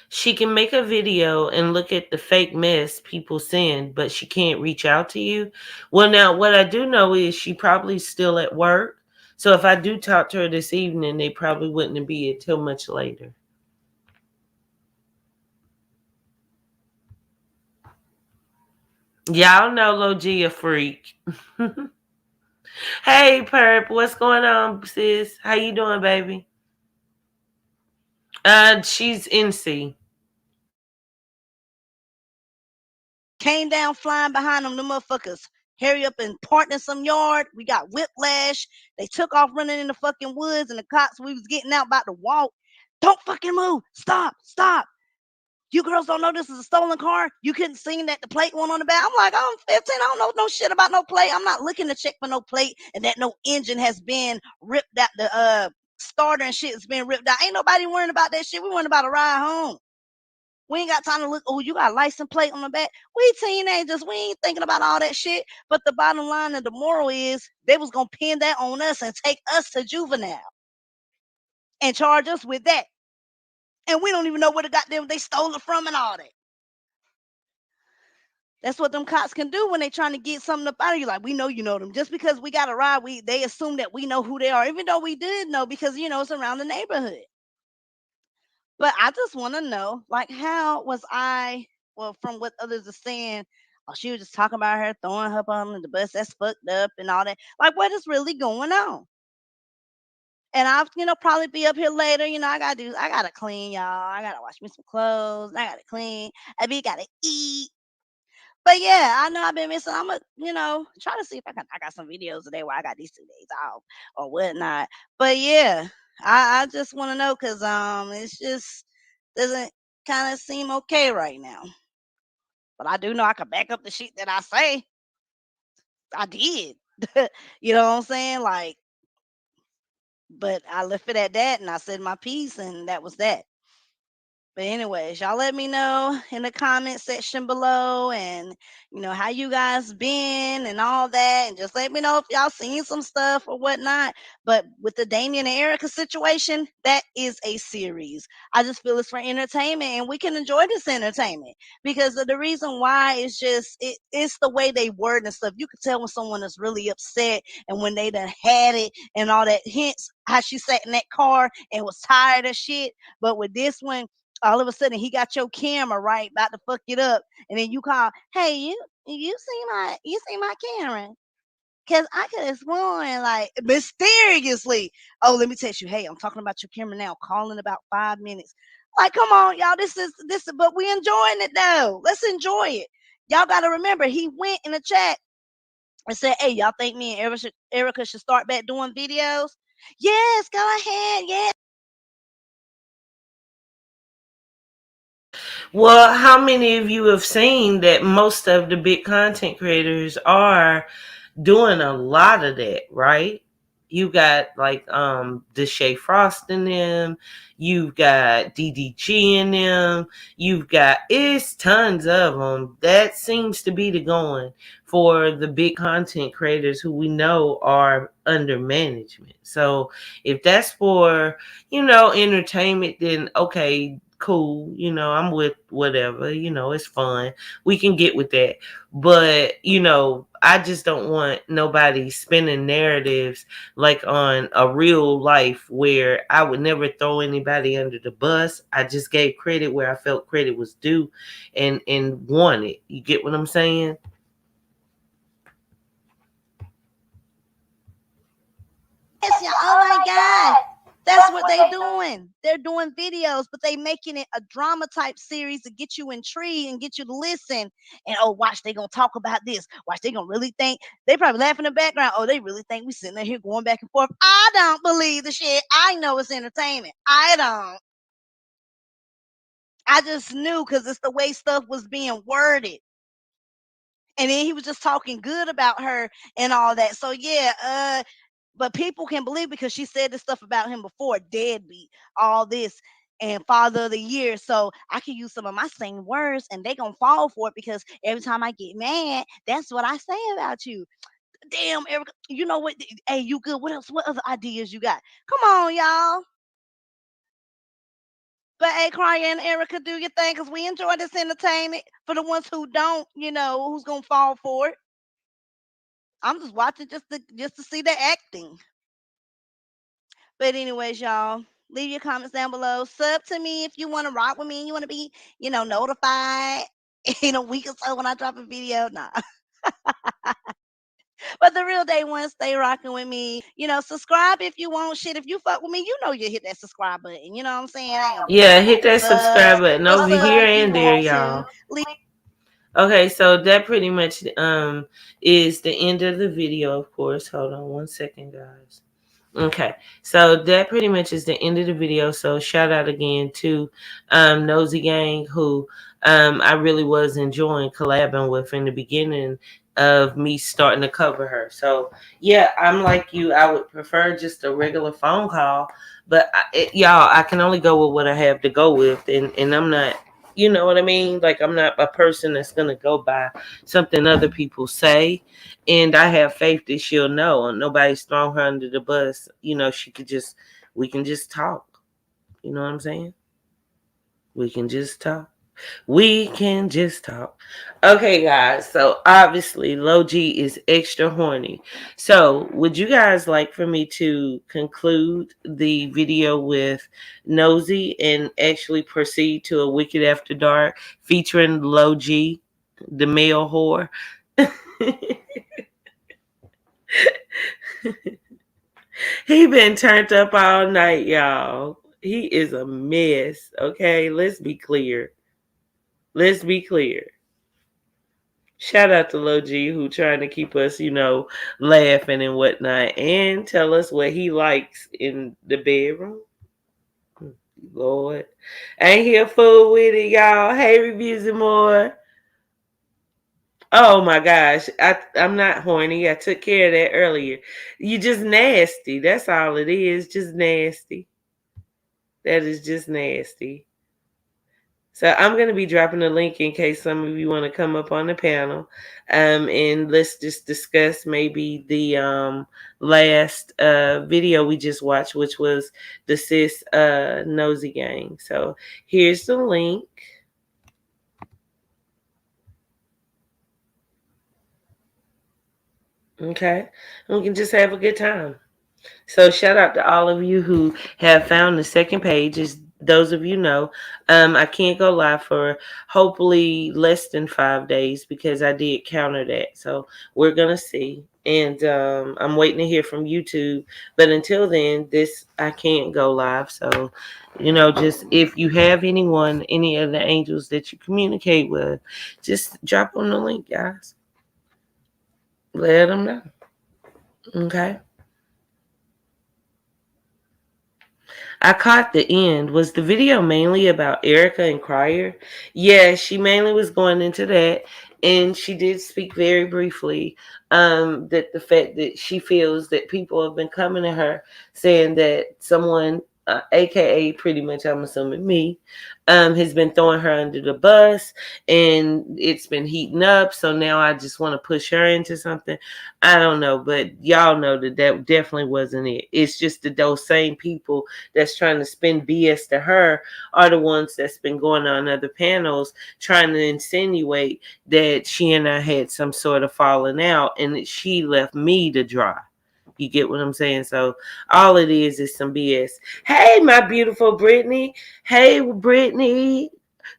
She can make a video and look at the fake mess people send, but she can't reach out to you. Well, now, what I do know is she probably still at work. So if I do talk to her this evening, they probably wouldn't be until much later. Y'all know Logie a freak. Hey, Perp, what's going on, sis? How you doing, baby? She's NC. Came down flying behind them, the motherfuckers. Hurry up and parked in some yard. We got whiplash. They took off running in the fucking woods, and the cops, we was getting out about to walk. Don't fucking move. Stop. Stop. You girls don't know this is a stolen car? You couldn't see that the plate went on the back. I'm like, I'm 15. I don't know no shit about no plate. I'm not looking to check for no plate and that no engine has been ripped out. The starter and shit has been ripped out. Ain't nobody worrying about that shit. We worrying about a ride home. We ain't got time to look. Oh, you got a license plate on the back. We teenagers. We ain't thinking about all that shit. But the bottom line and the moral is they was gonna pin that on us and take us to juvenile and charge us with that. And we don't even know where the goddamn they stole it from and all that. That's what them cops can do when they trying to get something up out of you. Like, we know you know them. Just because we got a ride, they assume that we know who they are, even though we did know because it's around the neighborhood. But I just want to know, like, how was I? Well, from what others are saying, oh, she was just talking about her throwing her on the bus. That's fucked up and all that. Like, what is really going on? And I'll, probably be up here later. I gotta clean, y'all. I gotta wash me some clothes. I gotta clean. I be gotta eat. But yeah, I know I've been missing. I'm gonna, try to see if I got some videos today where I got these 2 days off or whatnot. But yeah, I just want to know because it's just doesn't kind of seem okay right now. But I do know I can back up the shit that I say. I did. You know what I'm saying? Like, but I left it at that, and I said my piece, and that was that. But anyways, y'all let me know in the comment section below and how you guys been and all that. And just let me know if y'all seen some stuff or whatnot. But with the Damien and Erica situation, that is a series. I just feel it's for entertainment and we can enjoy this entertainment because of the reason why is just it's the way they word and stuff. You can tell when someone is really upset and when they done had it and all that, hence how she sat in that car and was tired of shit. But with this one, all of a sudden he got your camera right about to fuck it up, and then you call, hey, you see my camera, because I could have sworn, like, mysteriously, oh, let me text you, hey, I'm talking about your camera now, call in about 5 minutes. Like, come on, y'all, this is but we enjoying it though. Let's enjoy it. Y'all got to remember, he went in the chat and said, hey, y'all think me and Erica should start back doing videos? Yes, go ahead. Yes. Well, how many of you have seen that most of the big content creators are doing a lot of that, right? You got like Deshae Frost in them, you've got DDG in them, you've got it's tons of them. That seems to be the going for the big content creators who we know are under management. So if that's for entertainment, then okay, cool. I'm with whatever. It's fun. We can get with that. But I just don't want nobody spinning narratives like on a real life where I would never throw anybody under the bus. I just gave credit where I felt credit was due and wanted. You get what I'm saying? Yes, yeah. Oh my God. That's what they doing. They're doing videos, but they making it a drama type series to get you intrigued and get you to listen. And oh, watch, they gonna talk about this. Watch, they gonna really think they probably laugh in the background. Oh, they really think we sitting there here going back and forth. I don't believe the shit. I know it's entertainment. I don't. I just knew because it's the way stuff was being worded. And then he was just talking good about her and all that. So yeah, but people can believe because she said this stuff about him before, deadbeat, all this, and father of the year. So I can use some of my same words and they gonna fall for it because every time I get mad, that's what I say about you. Damn, Erica, you know what? Hey, you good? What else? What other ideas you got? Come on, y'all. But hey, Cryer and Erica, do your thing because we enjoy this entertainment. For the ones who don't, who's gonna fall for it. I'm just watching just to see the acting. But anyways, y'all, leave your comments down below. Sub to me if you want to rock with me and you want to be, notified in a week or so when I drop a video. Nah. But the real day one, stay rocking with me. Subscribe if you want shit. If you fuck with me, you hit that subscribe button. You know what I'm saying? I ain't gonna be Yeah, talking about hit no that subscribe subs. button But over sub here if you and there, want to. y'all. Okay, so that pretty much is the end of the video, of course. Hold on one second, guys. Okay, so that pretty much is the end of the video. So shout out again to Nosy Gang, who I really was enjoying collabing with in the beginning of me starting to cover her. So yeah, I'm like you. I would prefer just a regular phone call, but y'all, I can only go with what I have to go with, and I'm not. You know what I mean? Like I'm not a person that's gonna go by something other people say, and I have faith that she'll know. Nobody's thrown her under the bus. She could just, we can just talk. You know what I'm saying? We can just talk. We can just talk. Okay, guys. So obviously, Low G is extra horny. So, would you guys like for me to conclude the video with Nosy and actually proceed to a Wicked After Dark featuring Low G, the male whore? He been turned up all night, y'all. He is a mess. Okay, let's be clear. Let's be clear. Shout out to Lil G who trying to keep us, laughing and whatnot, and tell us what he likes in the bedroom. Lord, ain't here fool with it, y'all. Hey, reviews and more. Oh my gosh, I'm not horny. I took care of that earlier. You just nasty. That's all it is. Just nasty. That is just nasty. So I'm going to be dropping a link in case some of you want to come up on the panel, and let's just discuss maybe the last video we just watched, which was the sis Nosy Gang. So here's the link. Okay, and we can just have a good time. So shout out to all of you who have found the second page. As those of you know, I can't go live for hopefully less than 5 days because I did counter that. So we're gonna see, and I'm waiting to hear from YouTube. But until then, this I can't go live. So just if you have anyone, any of the angels that you communicate with, just drop them the link, guys. Let them know. Okay. I caught the end. Was the video mainly about Erica and Cryer? Yeah, she mainly was going into that. And she did speak very briefly that the fact that she feels that people have been coming to her saying that someone, aka pretty much, I'm assuming me, has been throwing her under the bus and it's been heating up. So now I just want to push her into something. I don't know, but y'all know that definitely wasn't it. It's just that those same people that's trying to spin BS to her are the ones that's been going on other panels trying to insinuate that she and I had some sort of falling out and that she left me to dry. You get what I'm saying? So all it is some BS. Hey, my beautiful Brittany. Hey, Brittany.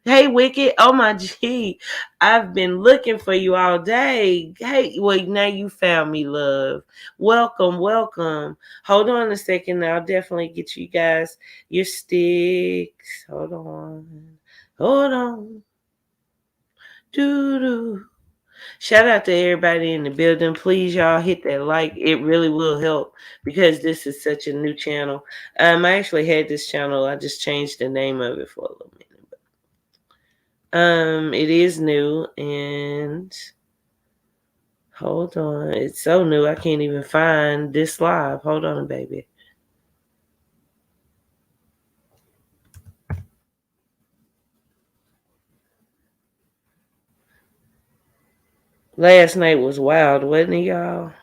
Hey, Wicked. Oh, my G. I've been looking for you all day. Hey, well, now you found me, love. Welcome, welcome. Hold on a second. I'll definitely get you guys your sticks. Hold on. Hold on. Doo-doo. Shout out to everybody in the building. Please, y'all, hit that like. It really will help because this is such a new channel. I actually had this channel. I just changed the name of it for a little minute. It is new and hold on. It's so new I can't even find this live. Hold on, baby. Last night was wild, wasn't it, y'all?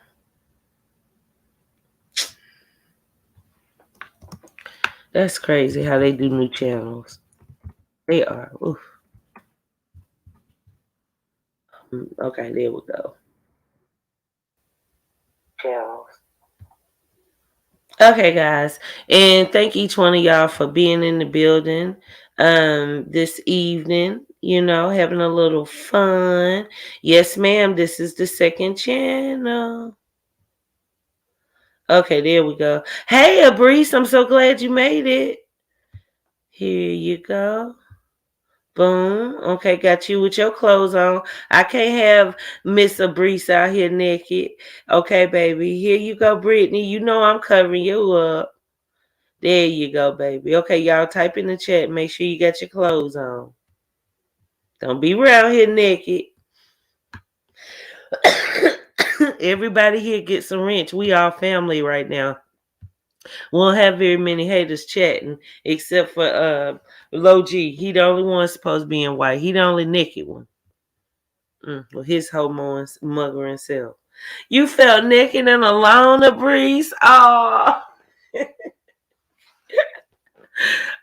That's crazy how they do new channels. They are. Oof. Okay, there we go. Yeah. Okay, guys, and thank each one of y'all for being in the building this evening. You know, having a little fun. Yes, ma'am. This is the second channel. Okay, there we go. Hey, Abrice, I'm so glad you made it. Here you go. Boom. Okay, got you with your clothes on. I can't have Miss Abrice out here naked. Okay, baby. Here you go, Brittany. You know I'm covering you up. There you go, baby. Okay, y'all type in the chat. Make sure you got your clothes on. Don't be around here naked. Everybody here gets a wrench. We all family right now. We won't have very many haters chatting except for Low G. He the only one supposed to be in white. He the only naked one. Well, his homo mugger himself. You felt naked and alone, a breeze. Oh,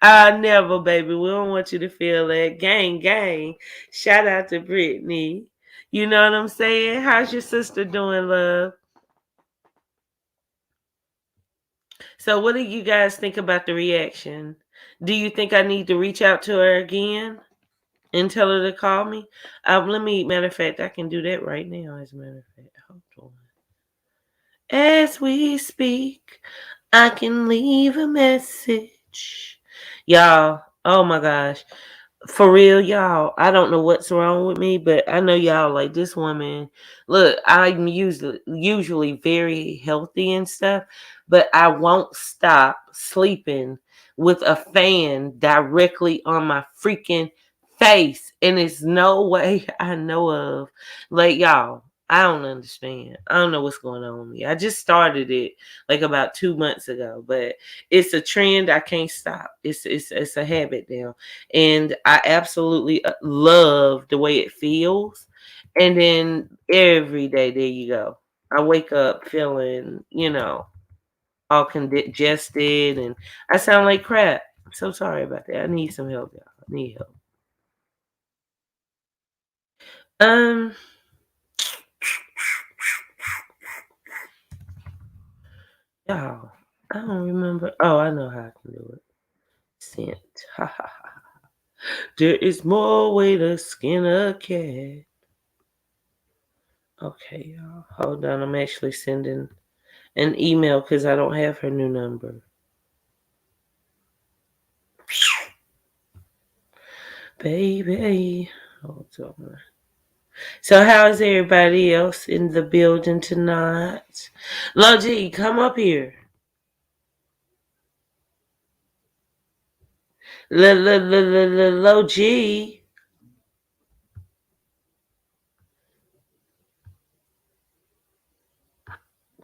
I never, baby. We don't want you to feel that. Gang, gang. Shout out to Brittany. You know what I'm saying? How's your sister doing, love? So, what do you guys think about the reaction? Do you think I need to reach out to her again and tell her to call me? Matter of fact, I can do that right now, as a matter of fact. Hold on. As we speak, I can leave a message. Y'all, oh my gosh. For real, y'all, I don't know what's wrong with me, but I know y'all like this woman. Look, I'm usually very healthy and stuff, but I won't stop sleeping with a fan directly on my freaking face. And it's no way I know of. Like, y'all, I don't understand. I don't know what's going on with me. I just started it like about 2 months ago, but it's a trend I can't stop. It's a habit now, and I absolutely love the way it feels. And then every day, there you go. I wake up feeling, all congested, and I sound like crap. I'm so sorry about that. I need some help, y'all. I need help. Um, y'all, I don't remember. Oh, I know how I can do it. Scent. Ha ha ha. There is more way to skin a cat. Okay, y'all. Hold on. I'm actually sending an email because I don't have her new number. Baby. Hold on. So how's everybody else in the building tonight? Logie, come up here. Logie.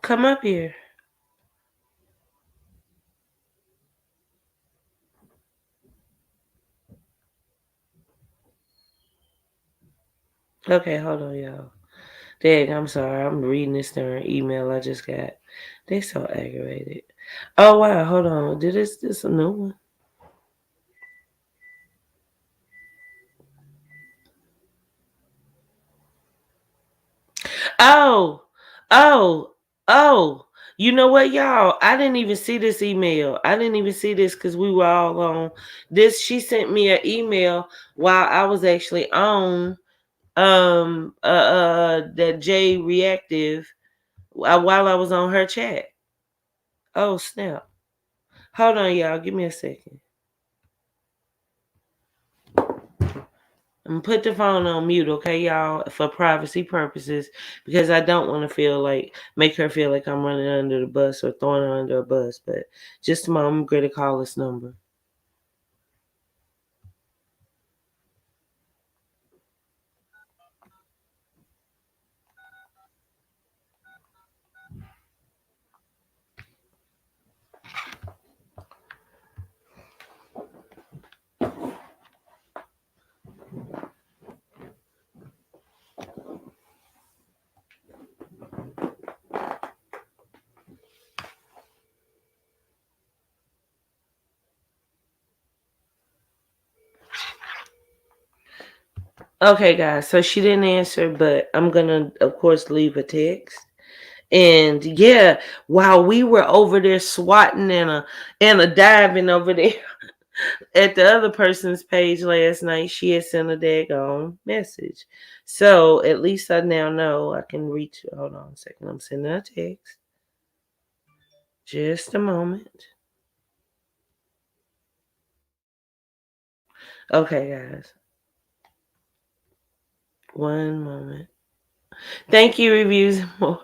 Come up here. Okay, hold on, y'all. Dang, I'm sorry. I'm reading this darn email I just got. They so aggravated. Oh wow, hold on. Did this a new one? Oh, oh, oh. You know what, y'all? I didn't even see this email. I didn't even see this because we were all on this. She sent me an email while I was actually on that J Reactive while I was on her chat. Oh snap. Hold on, y'all. Give me a second. I'm gonna put the phone on mute, okay, y'all, for privacy purposes, because I don't want to make her feel like I'm running under the bus or throwing her under a bus. But just a moment, I'm going to call this number. Okay, guys. So she didn't answer, but I'm gonna, of course, leave a text. And yeah, while we were over there swatting and a diving over there at the other person's page last night, she had sent a daggone message. So at least I now know I can reach. Hold on a second. I'm sending a text. Just a moment. Okay, guys. One moment. Thank you, reviews more.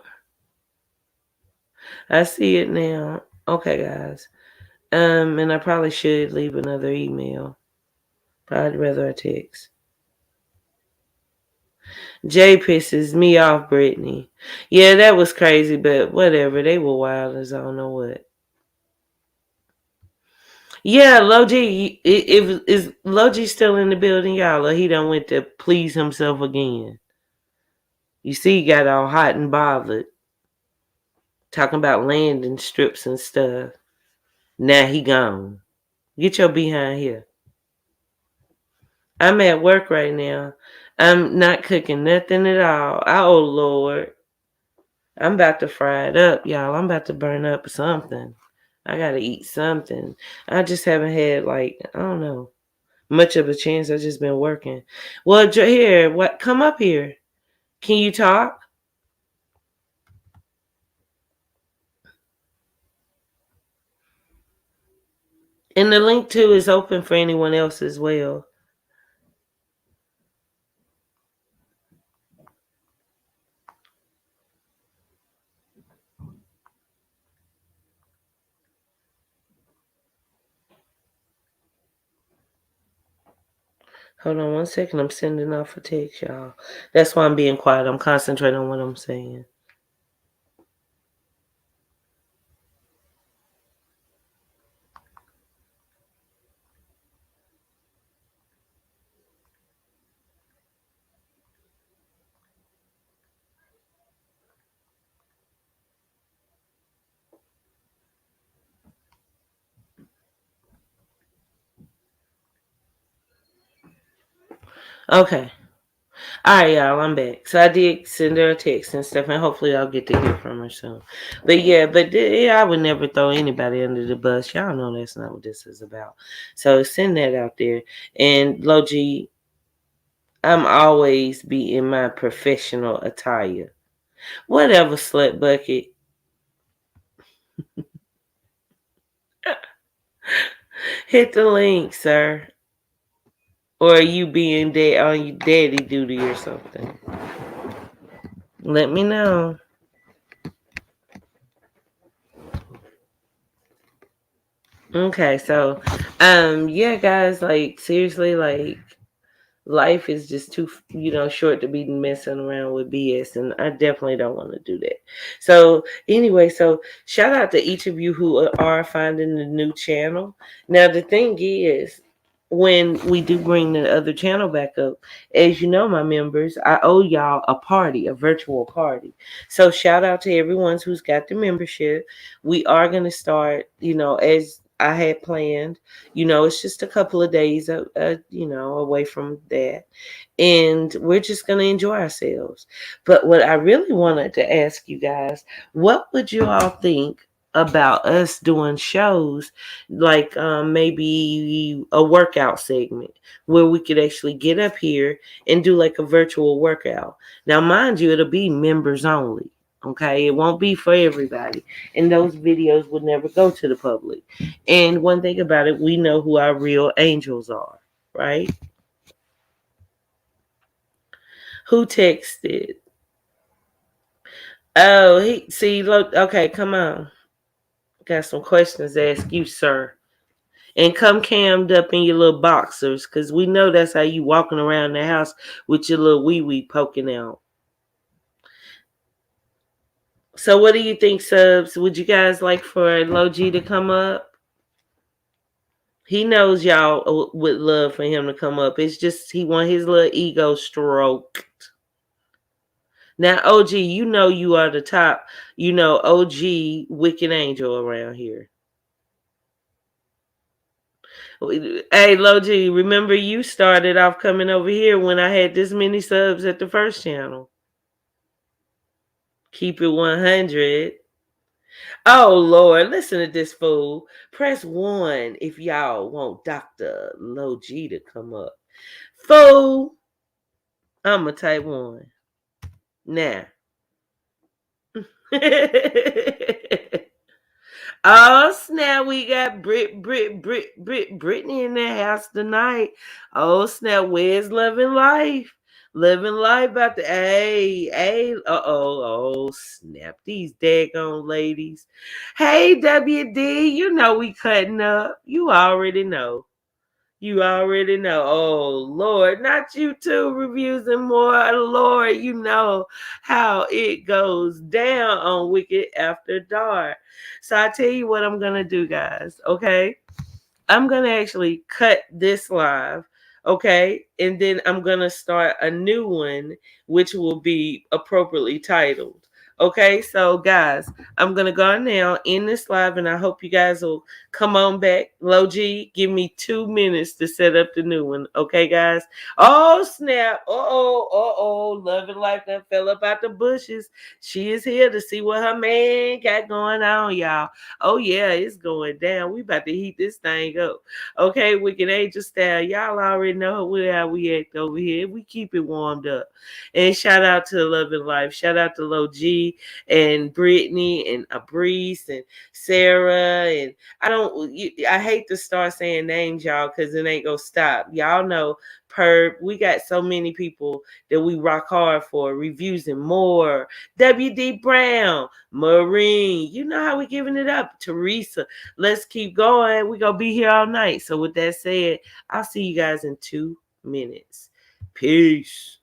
I see it now. Okay, guys. And I probably should leave another email. But I'd rather a text. Jay pisses me off, Brittany. Yeah, that was crazy, but whatever. They were wild as I don't know what. Yeah, Logi, if is Logi still in the building, y'all, or he done went to please himself again? You see, he got all hot and bothered, talking about landing strips and stuff. Now he gone. Get your behind here. I'm at work right now. I'm not cooking nothing at all. Oh Lord. I'm about to fry it up, y'all. I'm about to burn up something. I gotta eat something. I just haven't had like, I don't know, much of a chance. I've just been working. Well, here, what? Come up here. Can you talk? And the link too is open for anyone else as well. Hold on one second. I'm sending off a text, y'all. That's why I'm being quiet. I'm concentrating on what I'm saying. Okay. All right, y'all, I'm back. So I did send her a text and stuff, and hopefully I'll get to hear from her soon. But yeah, I would never throw anybody under the bus. Y'all know that's not what this is about. So send that out there. And Logi, I'm always be in my professional attire. Whatever, slut bucket. Hit the link, sir. Or are you being dead on your daddy duty or something? Let me know. Okay, so yeah guys, like seriously, like life is just too short to be messing around with BS, and I definitely don't want to do that. So anyway, so shout out to each of you who are finding the new channel. Now the thing is, when we do bring the other channel back up, as you know, my members, I owe y'all a party, a virtual party. So shout out to everyone who's got the membership. We are going to start, as I had planned. It's just a couple of days, away from that, and we're just gonna enjoy ourselves. But what I really wanted to ask you guys, what would you all think about us doing shows like maybe a workout segment where we could actually get up here and do like a virtual workout? Now, mind you, it'll be members only. Okay, it won't be for everybody, and those videos would never go to the public. And one thing about it, we know who our real angels are, right? Who texted? Oh, he see, look, okay, come on. Got some questions to ask you, sir. And come cammed up in your little boxers, because we know that's how you walking around the house with your little wee-wee poking out. So what do you think, subs? Would you guys like for Logi to come up? He knows y'all would love for him to come up. It's just he want his little ego stroked. Now, OG, you know you are the top, OG wicked angel around here. Hey, Logi, remember you started off coming over here when I had this many subs at the first channel. Keep it 100. Oh, Lord, listen to this fool. Press 1 if y'all want Dr. Logi to come up. Fool, I'm going to type 1. Now. Oh snap! We got Brittany in the house tonight. Oh snap! Where's Loving Life? Living Life about to oh snap! These daggone ladies. Hey WD, you know we cutting up. You already know. You already know. Oh Lord, not you too. Reviews and more. Lord, you know how it goes down on Wicked After Dark. So I tell you what I'm gonna do, guys. Okay, I'm gonna actually cut this live, okay, and then I'm gonna start a new one, which will be appropriately titled. Okay, so guys, I'm gonna go now in this live, and I hope you guys will come on back. Low G, give me 2 minutes to set up the new one. Okay, guys. Oh snap! Love and Life that fell up out the bushes. She is here to see what her man got going on, y'all. Oh yeah, it's going down. We about to heat this thing up. Okay, Wicked Angel style. Y'all already know how we act over here. We keep it warmed up. And shout out to Love and Life. Shout out to Low G and Brittany and Abrice and Sarah. And I hate to start saying names, y'all, because it ain't gonna stop. Y'all know Perp. We got so many people that we rock hard for. Reviews and more. WD Brown, Marine. You know how we giving it up. Teresa. Let's keep going. We gonna be here all night. So with that said, I'll see you guys in 2 minutes. Peace.